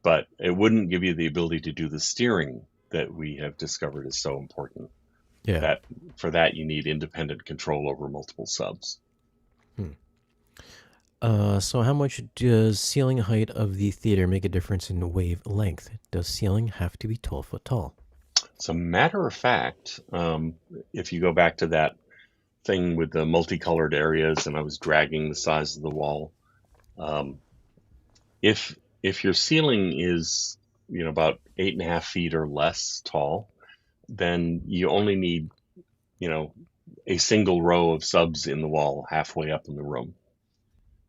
but it wouldn't give you the ability to do the steering that we have discovered is so important. Yeah. That for that you need independent control over multiple subs. So how much does ceiling height of the theater make a difference in wavelength? Does ceiling have to be 12 foot tall? As a matter of fact, if you go back to that thing with the multicolored areas, and I was dragging the size of the wall, if your ceiling is about 8.5 feet or less tall, then you only need a single row of subs in the wall halfway up in the room.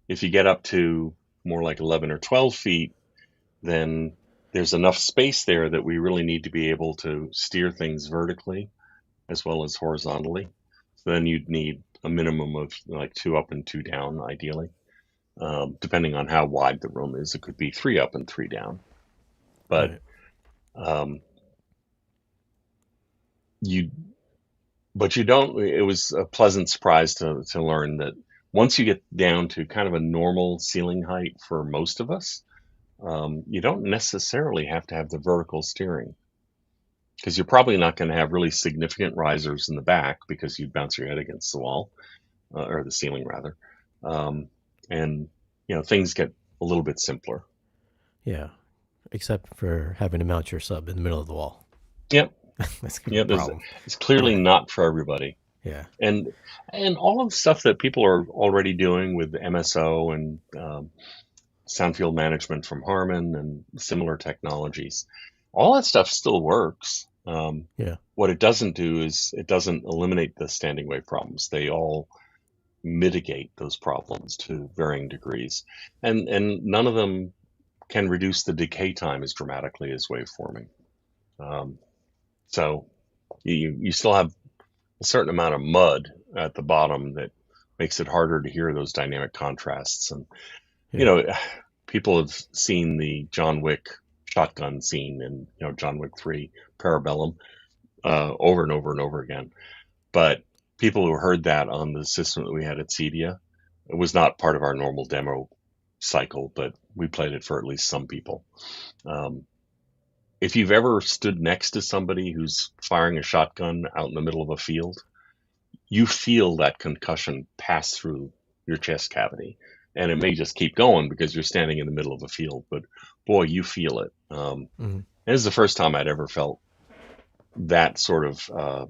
If you get up to more like 11 or 12 feet, then there's enough space there that we really need to be able to steer things vertically as well as horizontally. So then you'd need a minimum of like 2 up and 2 down, ideally. Depending on how wide the room is, it could be 3 up and 3 down. But Right. you don't. It was a pleasant surprise to learn that once you get down to kind of a normal ceiling height for most of us, you don't necessarily have to have the vertical steering, because you're probably not going to have really significant risers in the back because you'd bounce your head against the wall, or the ceiling rather. And things get a little bit simpler. Yeah. Except for having to mount your sub in the middle of the wall. Yep. That's gonna be a problem. It's clearly not for everybody. Yeah. And all of the stuff that people are already doing with MSO and sound field management from Harman and similar technologies, all that stuff still works. Yeah. What it doesn't do is it doesn't eliminate the standing wave problems. They all mitigate those problems to varying degrees, and none of them can reduce the decay time as dramatically as waveforming. So you still have a certain amount of mud at the bottom that makes it harder to hear those dynamic contrasts. And people have seen the John Wick shotgun scene in John Wick 3 Parabellum over and over and over again. But people who heard that on the system that we had at Cedia, it was not part of our normal demo cycle, but we played it for at least some people. If you've ever stood next to somebody who's firing a shotgun out in the middle of a field, you feel that concussion pass through your chest cavity. And it may just keep going because you're standing in the middle of a field, but boy, you feel it. Mm-hmm. It was the first time I'd ever felt that sort of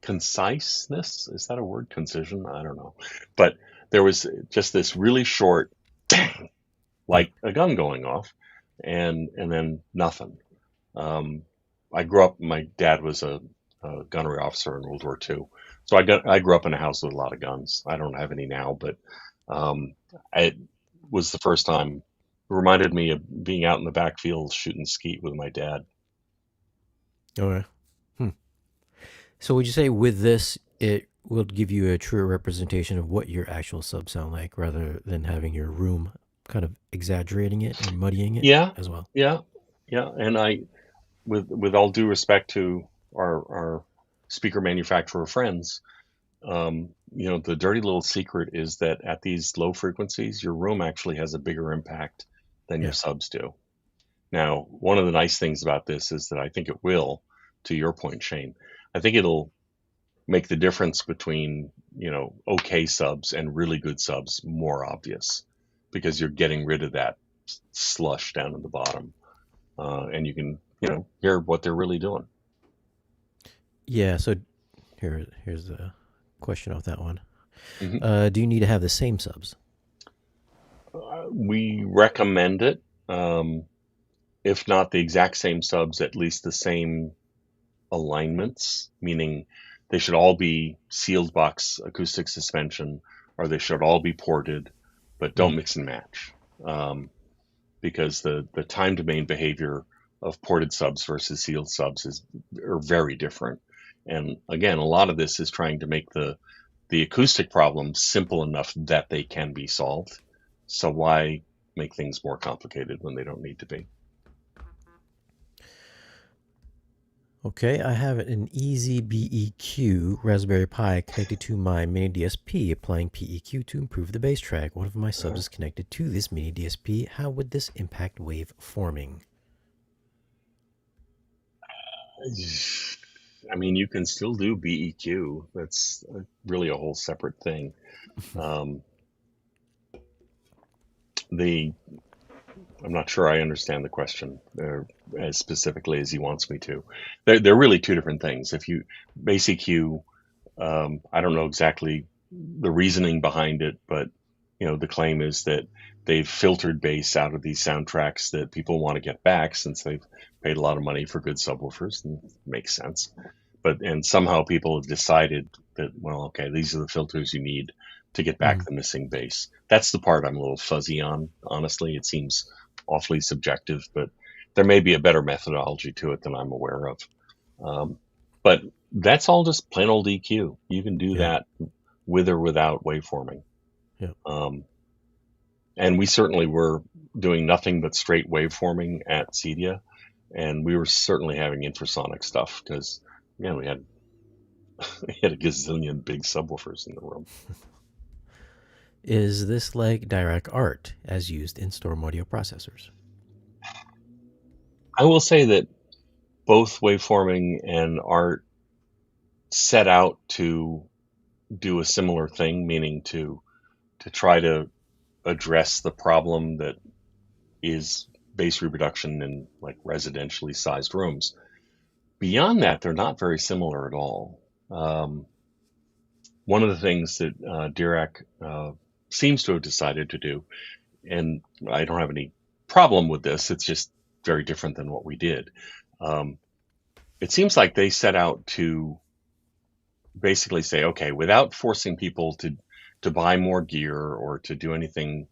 conciseness. Is that a word? Concision? I don't know. But there was just this really short bang, like a gun going off, and then nothing. I grew up. My dad was a gunnery officer in World War II, so I grew up in a house with a lot of guns. I don't have any now, but it was the first time. It reminded me of being out in the backfield shooting skeet with my dad. Okay. So would you say with this, it will give you a true representation of what your actual subs sound like, rather than having your room kind of exaggerating it and muddying it Yeah, as well? yeah, yeah. And with all due respect to our speaker manufacturer friends, the dirty little secret is that at these low frequencies, your room actually has a bigger impact than your Yeah. subs do. Now, one of the nice things about this is that I think it will, to your point, Shane, I think it'll make the difference between, okay subs and really good subs more obvious, because you're getting rid of that slush down at the bottom, and you can, hear what they're really doing. Yeah. So here's the question off that one. Mm-hmm. Do you need to have the same subs? We recommend it. If not the exact same subs, at least the same alignments, meaning they should all be sealed box acoustic suspension, or they should all be ported, but don't mix and match, because the time domain behavior of ported subs versus sealed subs are very different. And again, a lot of this is trying to make the acoustic problems simple enough that they can be solved. So why make things more complicated when they don't need to be? Okay, I have an easy BEQ Raspberry Pi connected to my mini DSP, applying PEQ to improve the bass track. One of my subs is connected to this mini DSP. How would this impact wave forming? I mean, you can still do BEQ. That's really a whole separate thing. Um, the I'm not sure I understand the question as specifically as he wants me to. They're really two different things. If you bass EQ, I don't know exactly the reasoning behind it, but the claim is that they've filtered bass out of these soundtracks that people want to get back since they've paid a lot of money for good subwoofers, and it makes sense. And somehow people have decided that, well, okay, these are the filters you need to get back Mm, the missing bass. That's the part I'm a little fuzzy on. Honestly, it seems awfully subjective, but there may be a better methodology to it than I'm aware of. But that's all just plain old EQ. You can do yeah, that with or without waveforming. yeah. Um, and we certainly were doing nothing but straight waveforming at Cedia, and we were certainly having infrasonic stuff because we had we had a gazillion big subwoofers in the room. Is this like direct art as used in storm audio processors? I will say that both waveforming and art set out to do a similar thing, meaning to try to address the problem that is bass reproduction in like residentially sized rooms. Beyond that, they're not very similar at all. One of the things that Dirac seems to have decided to do, and I don't have any problem with this, it's just very different than what we did. Um, it seems like they set out to basically say, okay, without forcing people to buy more gear or to do anything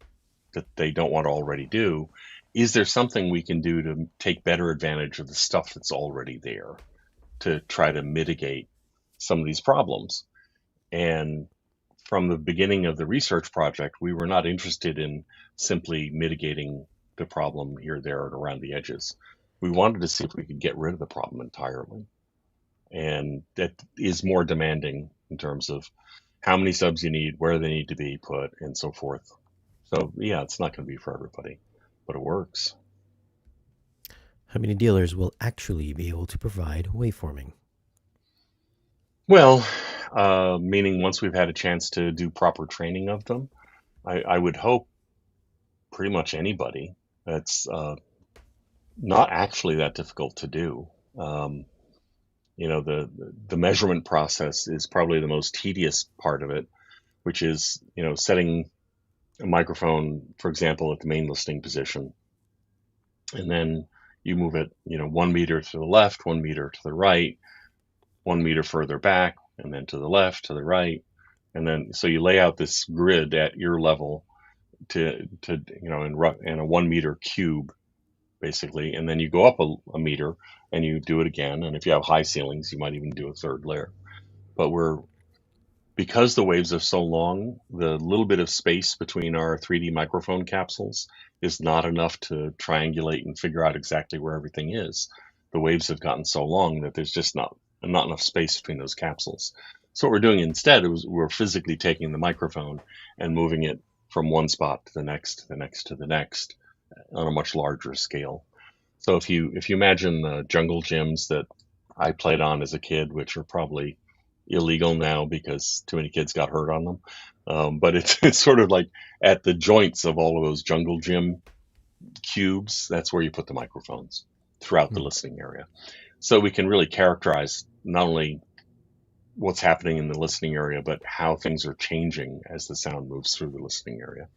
that they don't want to already do, is there something we can do to take better advantage of the stuff that's already there to try to mitigate some of these problems? And from the beginning of the research project, we were not interested in simply mitigating the problem here, there, and around the edges. We wanted to see if we could get rid of the problem entirely. And that is more demanding in terms of how many subs you need, where they need to be put, and so forth. So, yeah, it's not going to be for everybody, but it works. How many dealers will actually be able to provide waveforming? Well, meaning once we've had a chance to do proper training of them, I would hope pretty much anybody. That's not actually that difficult to do. Um, the measurement process is probably the most tedious part of it, which is setting a microphone, for example, at the main listening position, and then you move it 1 meter to the left, 1 meter to the right, 1 meter further back, and then to the left, to the right, and then so you lay out this grid at ear level to in a 1 meter cube basically, and then you go up a meter and you do it again. And if you have high ceilings, you might even do a third layer. But because the waves are so long, the little bit of space between our 3D microphone capsules is not enough to triangulate and figure out exactly where everything is. The waves have gotten so long that there's just not enough space between those capsules. So what we're doing instead is we're physically taking the microphone and moving it from one spot to the next, to the next, to the next on a much larger scale. So if you imagine the jungle gyms that I played on as a kid, which are probably illegal now because too many kids got hurt on them, but it's sort of like at the joints of all of those jungle gym cubes. That's where you put the microphones throughout the Hmm. listening area, so we can really characterize not only what's happening in the listening area, but how things are changing as the sound moves through the listening area.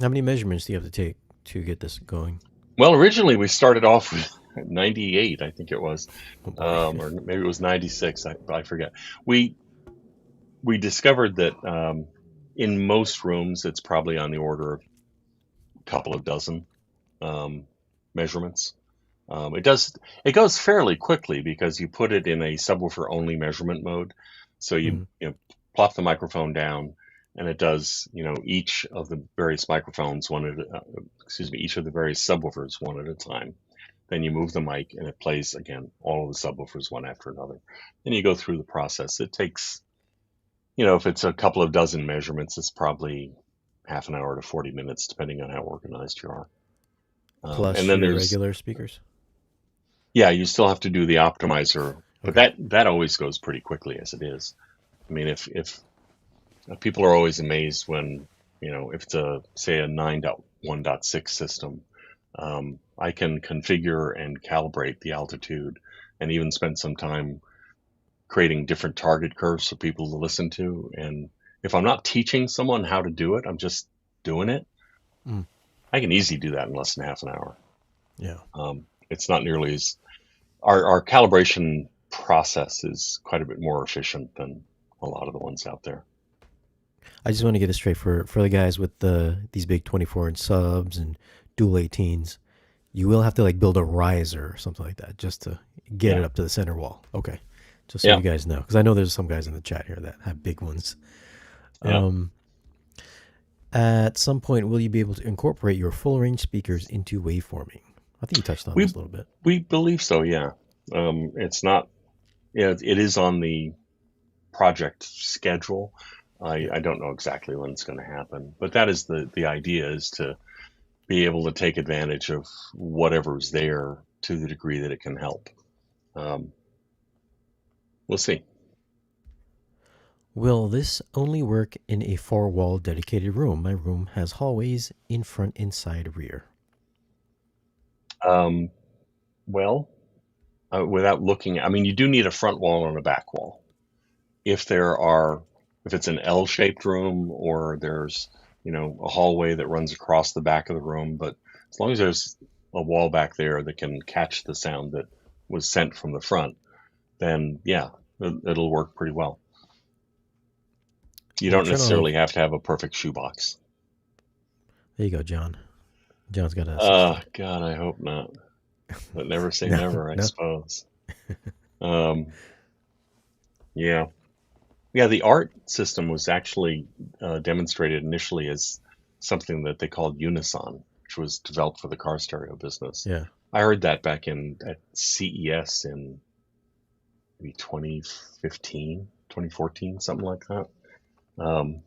How many measurements do you have to take to get this going? Well, originally we started off with 98, I think it was, Oh boy. or maybe it was 96. I forget. We we discovered that in most rooms it's probably on the order of a couple of dozen um, measurements. It goes fairly quickly because you put it in a subwoofer only measurement mode. So Mhm. you plop the microphone down, and it does each of the various microphones one at excuse me, each of the various subwoofers one at a time. then you move the mic and it plays again, all of the subwoofers one after another. Then you go through the process. It takes, if it's a couple of dozen measurements, it's probably half an hour to 40 minutes, depending on how organized you are. And Plus then your there's, regular speakers. yeah, you still have to do the optimizer, but Okay. that always goes pretty quickly as it is. I mean, if people are always amazed when, if it's say a 9.1.6 system, I can configure and calibrate the altitude and even spend some time creating different target curves for people to listen to. And if I'm not teaching someone how to do it, I'm just doing it. Mm, I can easily do that in less than half an hour. yeah. It's not nearly as our calibration process is quite a bit more efficient than a lot of the ones out there. I just want to get it straight for the guys with these big 24-inch subs and dual 18s. You will have to like build a riser or something like that just to get Yeah, it up to the center wall. Okay. Just so yeah, you guys know, because I know there's some guys in the chat here that have big ones. yeah. Um, at some point, will you be able to incorporate your full range speakers into waveforming? I think you touched on this We a little bit. we believe so. Yeah. It's not. Yeah, it is on the project schedule. Yeah. I don't know exactly when it's going to happen, but that is the idea, is to be able to take advantage of whatever's there to the degree that it can help. Um, we'll see. Will this only work in a four wall dedicated room? My room has hallways in front, inside, rear. Um, well, without looking, I mean, you do need a front wall and a back wall. If it's an L-shaped room, or there's, a hallway that runs across the back of the room, but as long as there's a wall back there that can catch the sound that was sent from the front, then yeah, it'll work pretty well. You Well, don't Trinnov, necessarily have to have a perfect shoebox. there you go, John. John's got a assistant. God, I hope not. But never say No, never, I no. suppose. Um, yeah. Yeah, the art system was actually demonstrated initially as something that they called Unison, which was developed for the car stereo business. Yeah. I heard that back at CES in maybe 2015, 2014, something like that. Um,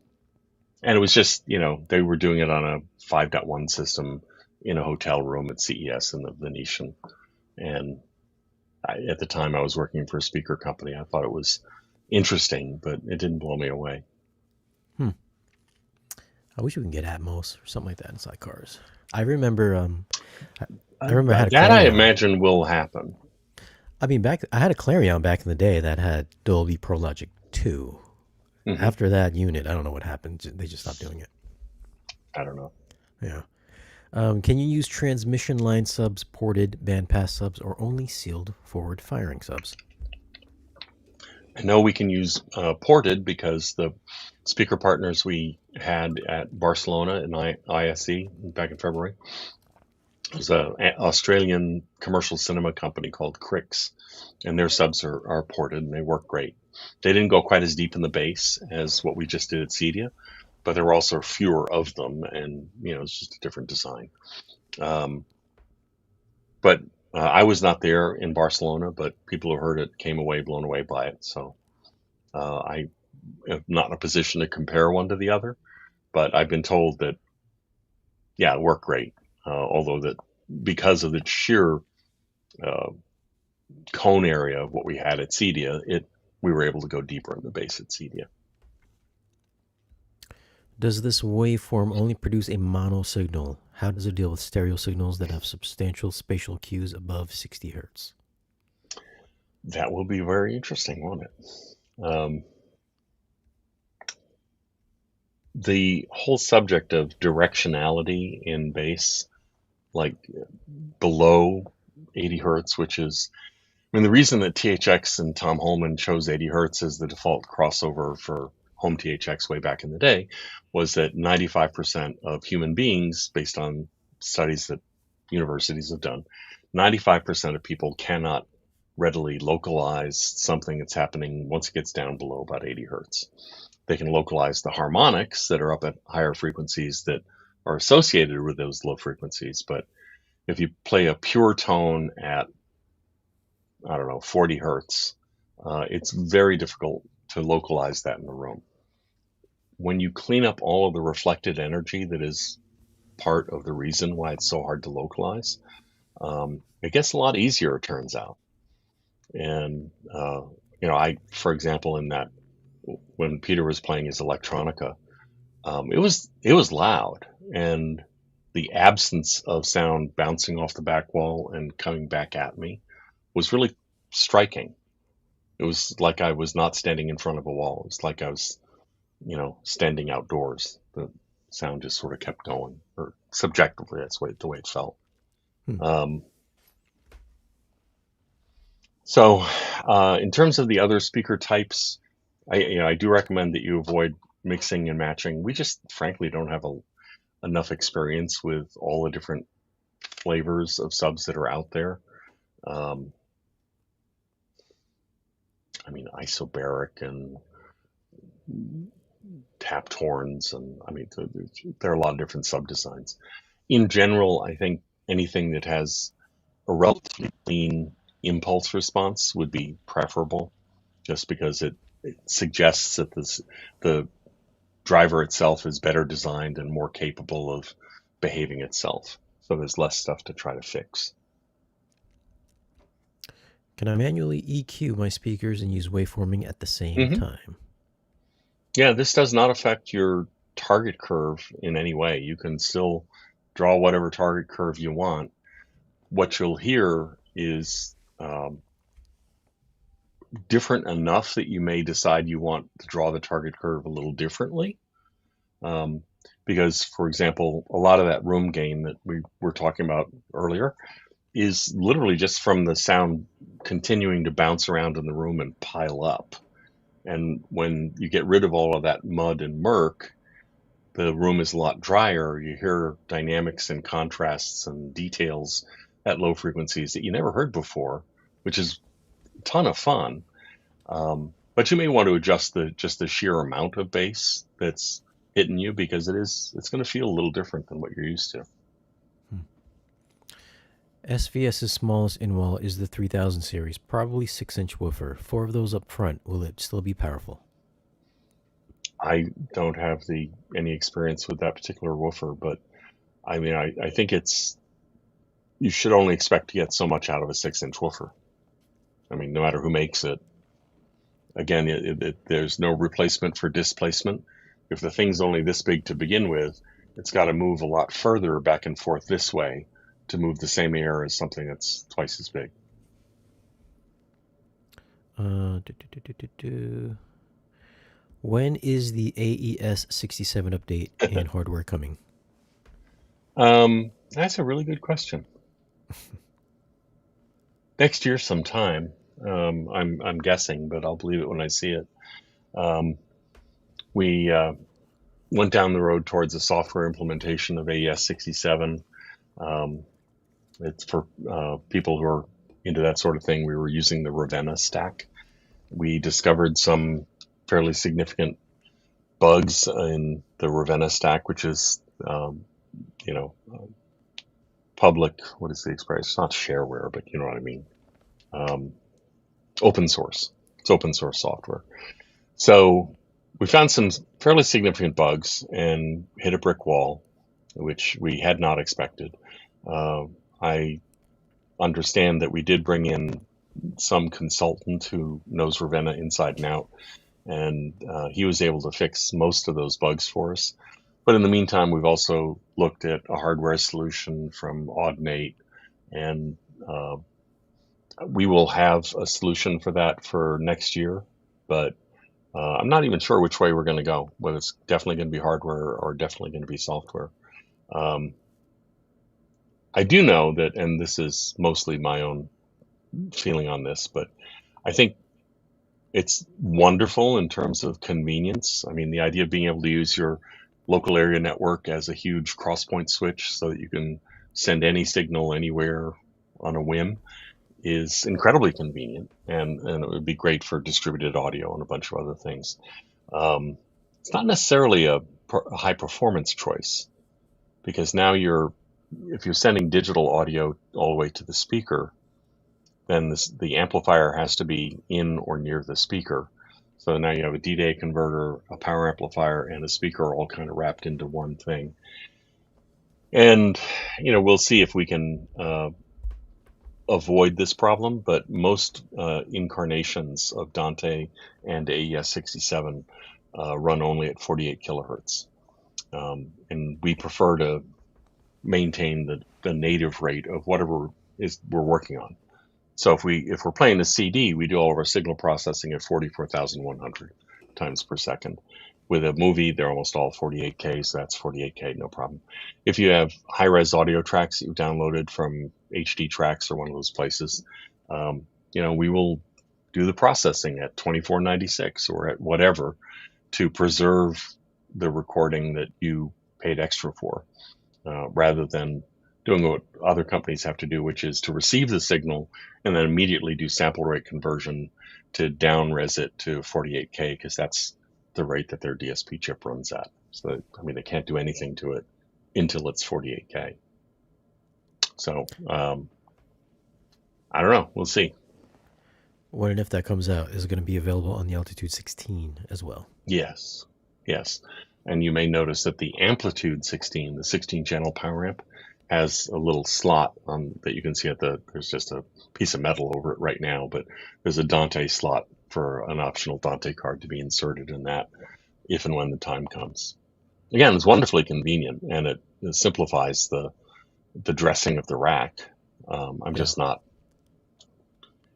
and it was just, they were doing it on a 5.1 system in a hotel room at CES in the Venetian. And at the time I was working for a speaker company. I thought it was interesting, but it didn't blow me away. Hmm. I wish we can get ATMOS or something like that inside cars. I remember. I remember I had a That I Clarion. imagine will happen. I mean, I had a Clarion back in the day that had Dolby Pro Logic 2. Hmm. After that unit, I don't know what happened. They just stopped doing it. I don't know. Yeah. Can you use transmission line subs, ported bandpass subs, or only sealed forward firing subs? I know we can use ported, because the speaker partners we had at Barcelona and ISE back in February was an Australian commercial cinema company called Crix, and their subs are ported and they work great. They didn't go quite as deep in the bass as what we just did at Cedia, but there were also fewer of them, and it's just a different design. Um, but I was not there in Barcelona, but people who heard it came away blown away by it. So I am not in a position to compare one to the other, but I've been told that, yeah, it worked great. Although that, because of the sheer uh, cone area of what we had at Cedia, we were able to go deeper in the bass at Cedia. Does this waveform only produce a mono signal? How does it deal with stereo signals that have substantial spatial cues above 60 hertz? That will be very interesting, won't it? The whole subject of directionality in bass, like below 80 hertz, which is, I mean, the reason that THX and Tom Holman chose 80 hertz as the default crossover for home THX way back in the day was that 95% of human beings, based on studies that universities have done, 95% of people cannot readily localize something that's happening once it gets down below about 80 hertz. They can localize the harmonics that are up at higher frequencies that are associated with those low frequencies, but if you play a pure tone at, I don't know, 40 hertz, it's very difficult to localize that in the room. When you clean up all of the reflected energy that is part of the reason why it's so hard to localize, it gets a lot easier, it turns out. And, for example, in that, when Peter was playing his electronica, it was loud, and the absence of sound bouncing off the back wall and coming back at me was really striking. It was like I was not standing in front of a wall. It was like I was, standing outdoors. The sound just sort of kept going, or subjectively, that's the way it felt. Hmm. So, in terms of the other speaker types, I do recommend that you avoid mixing and matching. We just frankly don't have enough experience with all the different flavors of subs that are out there. Isobaric and tapped horns, and there are a lot of different sub designs. In general, I think anything that has a relatively clean impulse response would be preferable, just because it suggests that the driver itself is better designed and more capable of behaving itself. So there's less stuff to try to fix. Can I manually EQ my speakers and use waveforming at the same time? Yeah, this does not affect your target curve in any way. You can still draw whatever target curve you want. What you'll hear is different enough that you may decide you want to draw the target curve a little differently. Because, for example, a lot of that room gain that we were talking about earlier is literally just from the sound continuing to bounce around in the room and pile up. And when you get rid of all of that mud and murk, the room is a lot drier. You hear dynamics and contrasts and details at low frequencies that you never heard before, which is a ton of fun. But you may want to adjust the sheer amount of bass that's hitting you, because it's going to feel a little different than what you're used to. SVS's smallest in-wall is the 3000 series, probably 6-inch woofer. 4 of those up front. Will it still be powerful? I don't have any experience with that particular woofer, but I think you should only expect to get so much out of a 6-inch woofer. No matter who makes it. Again, there's no replacement for displacement. If the thing's only this big to begin with, it's got to move a lot further back and forth this way to move the same air as something that's twice as big. When is the AES 67 update and hardware coming? That's a really good question. Next year sometime. I'm guessing, but I'll believe it when I see it. We went down the road towards a software implementation of AES 67. It's for people who are into that sort of thing. We were using the Ravenna stack. We discovered some fairly significant bugs in the Ravenna stack, which is, public, what is the expression? It's not shareware, but you know what I mean. Open source. It's open source software. So we found some fairly significant bugs and hit a brick wall, which we had not expected. I understand that we did bring in some consultant who knows Ravenna inside and out, and he was able to fix most of those bugs for us. But in the meantime, we've also looked at a hardware solution from Audinate, and we will have a solution for that for next year, but I'm not even sure which way we're going to go, whether it's definitely going to be hardware or definitely going to be software. I do know that, and this is mostly my own feeling on this, but I think it's wonderful in terms of convenience. The idea of being able to use your local area network as a huge cross-point switch so that you can send any signal anywhere on a whim is incredibly convenient, and it would be great for distributed audio and a bunch of other things. It's not necessarily a high performance choice, because now you're if you're sending digital audio all the way to the speaker, then the amplifier has to be in or near the speaker. So now you have a D-Day converter, a power amplifier, and a speaker all kind of wrapped into one thing. And we'll see if we can avoid this problem, but most incarnations of Dante and AES-67 run only at 48 kilohertz. And we prefer to maintain the native rate of whatever we're working on. So if we're playing the CD, we do all of our signal processing at 44,100 times per second. With a movie, they're almost all 48K, so that's 48K, no problem. If you have high-res audio tracks that you've downloaded from HD Tracks or one of those places, we will do the processing at 2496 or at whatever to preserve the recording that you paid extra for, rather than doing what other companies have to do, which is to receive the signal and then immediately do sample rate conversion to down res it to 48K, because that's the rate that their DSP chip runs at. So, they can't do anything to it until it's 48K. So, I don't know. We'll see. When and if that comes out, is it going to be available on the Altitude 16 as well? Yes. And you may notice that the Amplitude 16, the 16-channel power amp, has a little slot that you can see there's just a piece of metal over it right now, but there's a Dante slot for an optional Dante card to be inserted in that if and when the time comes. Again, it's wonderfully convenient, and it simplifies the dressing of the rack. I'm just not...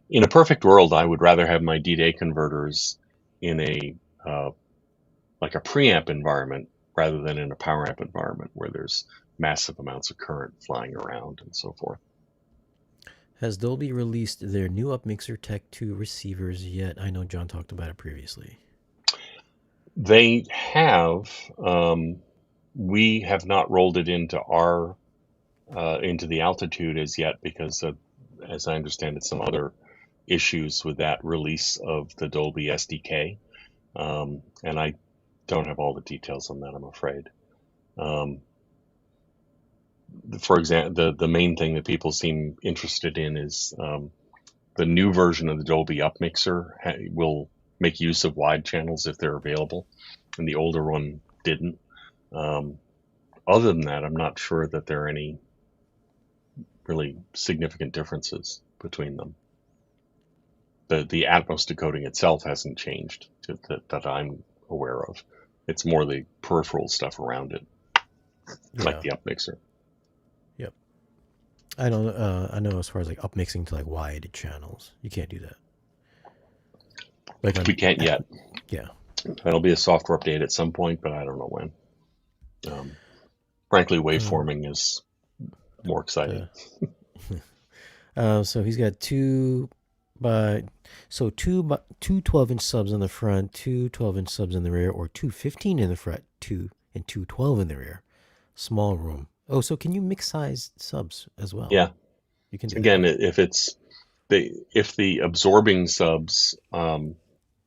In a perfect world, I would rather have my D-Day converters in a preamp environment rather than in a power amp environment where there's massive amounts of current flying around and so forth. Has Dolby released their new Upmixer Tech 2 receivers yet? I know John talked about it previously. They have. We have not rolled it into into the Altitude as yet because of, as I understand it, some other issues with that release of the Dolby SDK. And I don't have all the details on that, I'm afraid. For example, the main thing that people seem interested in is the new version of the Dolby Upmixer will make use of wide channels if they're available, and the older one didn't. Other than that, I'm not sure that there are any really significant differences between them. The ATMOS decoding itself hasn't changed that I'm aware of. It's more the peripheral stuff around it, like the Upmixer. Yep. I know as far as upmixing to wide channels, you can't do that. We can't yet. Yeah. That'll be a software update at some point, but I don't know when. Frankly, waveforming is more exciting. So he's got two 12-inch subs in the front, two 12-inch subs in the rear, or two 15 in the front, two 12 in the rear. Small room. Oh, so can you mix size subs as well? Yeah. You can do again that. If the absorbing subs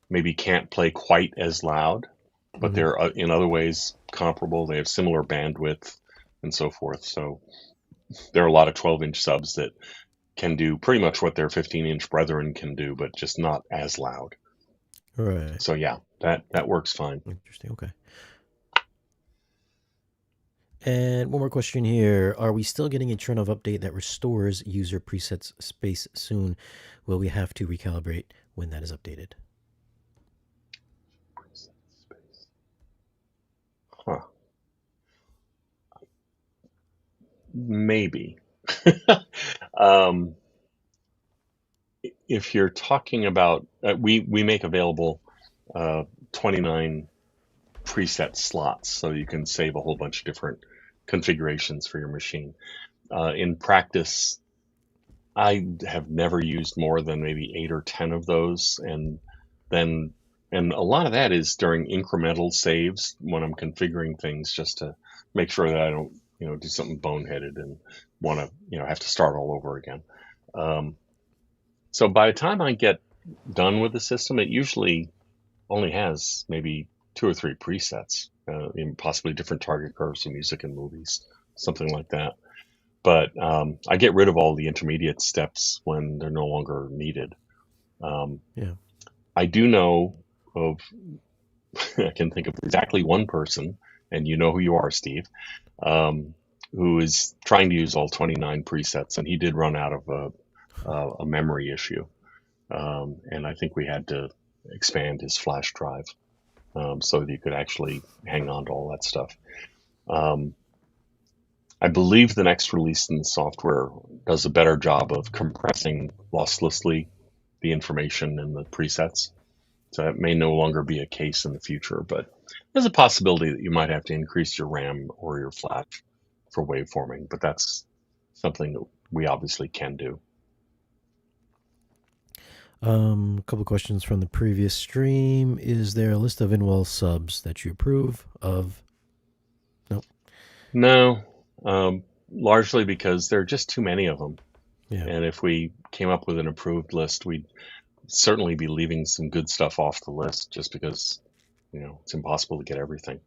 maybe can't play quite as loud, but they're in other ways comparable. They have similar bandwidth and so forth. So there are a lot of 12-inch subs that can do pretty much what their 15-inch brethren can do, but just not as loud. Right. So yeah, that works fine. Interesting. Okay. And one more question here. Are we still getting a Trinnov update that restores user presets space soon? Will we have to recalibrate when that is updated? Huh. Maybe. If you're talking about, we make available 29 preset slots, so you can save a whole bunch of different configurations for your machine. In practice, I have never used more than maybe 8 or 10 of those, and a lot of that is during incremental saves when I'm configuring things, just to make sure that I don't do something boneheaded and want to have to start all over again. So by the time I get done with the system, it usually only has maybe 2 or 3 presets, possibly different target curves for music and movies, something like that. but I get rid of all the intermediate steps when they're no longer needed. Yeah. I do know of, I can think of exactly one person, and you know who you are, Steve, um, who is trying to use all 29 presets, and he did run out of a memory issue. And I think we had to expand his flash drive so that you could actually hang on to all that stuff. Um, I believe the next release in the software does a better job of compressing losslessly the information in the presets. So that may no longer be a case in the future, but there's a possibility that you might have to increase your RAM or your flash for waveforming, but that's something that we obviously can do. A couple questions from the previous stream. Is there a list of in-wall subs that you approve of? Nope. No, largely because there are just too many of them. Yeah. And if we came up with an approved list, we'd certainly be leaving some good stuff off the list just because, it's impossible to get everything.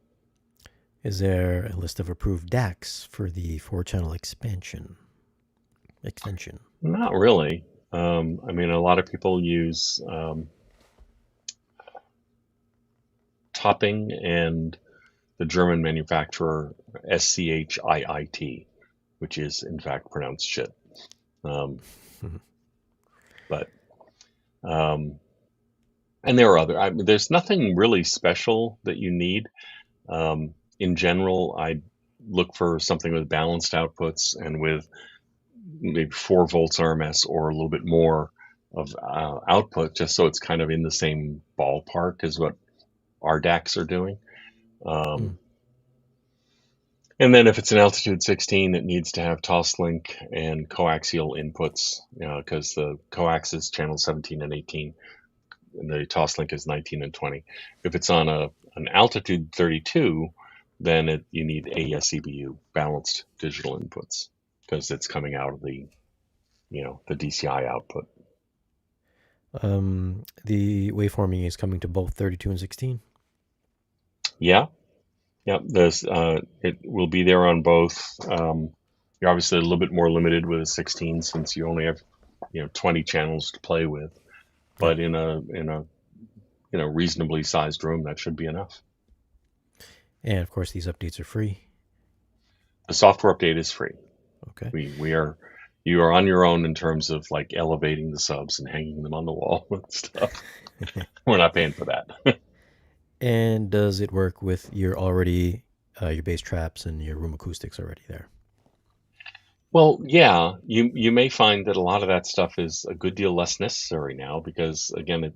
Is there a list of approved DACs for the 4-channel extension? Not really. I mean, a lot of people use Topping and the German manufacturer SCHIIT, which is in fact pronounced shit. But and there are other. There's nothing really special that you need. In general, I look for something with balanced outputs and with maybe 4 volts RMS or a little bit more of output, just so it's kind of in the same ballpark as what our DACs are doing. And then if it's an Altitude 16, it needs to have toslink and coaxial inputs, because the coax is channel 17 and 18, and the toslink is 19 and 20. If it's on an Altitude 32, then you need AES-EBU, balanced digital inputs, because it's coming out of the DCI output. The waveforming is coming to both 32 and 16? Yeah. It will be there on both. You're obviously a little bit more limited with a 16 since you only have 20 channels to play with, but in a reasonably sized room, that should be enough. And of course, these updates are free. The software update is free. Okay. You are on your own in terms of like elevating the subs and hanging them on the wall and stuff. We're not paying for that. And does it work with your bass traps and your room acoustics already there? Well, yeah, you may find that a lot of that stuff is a good deal less necessary now because, again,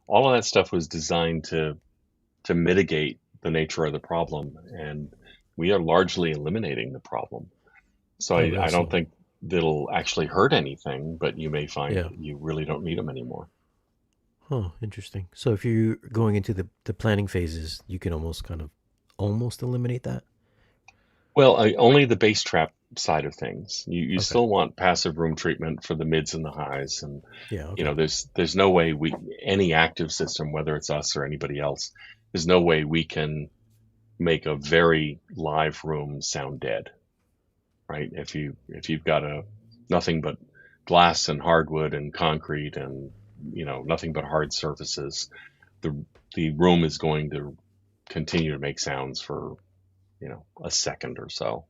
all of that stuff was designed to mitigate the nature of the problem, and we are largely eliminating the problem. So I don't think that'll actually hurt anything, but you may find that you really don't need them anymore. Oh, interesting. So if you're going into the planning phases, you can almost eliminate that? Well, only the bass trap side of things. You still want passive room treatment for the mids and the highs, and there's no way any active system, whether it's us or anybody else, there's no way we can make a very live room sound dead, right? If you've got nothing but glass and hardwood and concrete and nothing but hard surfaces, the room is going to continue to make sounds for a second or so,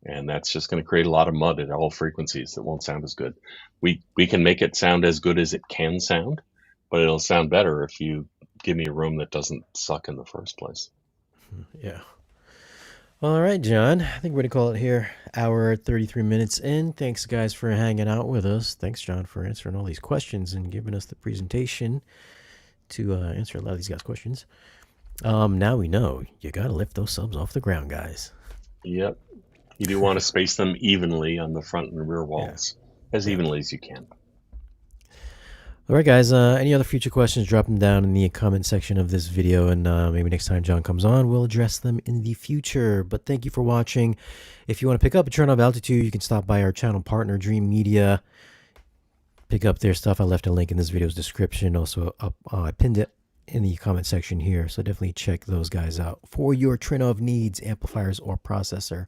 and that's just going to create a lot of mud at all frequencies that won't sound as good. We can make it sound as good as it can sound, but it'll sound better if you give me a room that doesn't suck in the first place. Yeah. All right, John, I think we're going to call it here. Hour 33 minutes in. Thanks, guys, for hanging out with us. Thanks, John, for answering all these questions and giving us the presentation to answer a lot of these guys' questions. Now we know you got to lift those subs off the ground, guys. Yep. You do want to space them evenly on the front and rear walls, as evenly as you can. All right, guys. Any other future questions, drop them down in the comment section of this video, and maybe next time John comes on, we'll address them in the future. But thank you for watching. If you want to pick up a Trinnov Altitude, you can stop by our channel partner, Dream Media. Pick up their stuff. I left a link in this video's description. Also, I pinned it in the comment section here, so definitely check those guys out for your Trinnov needs, amplifiers or processor.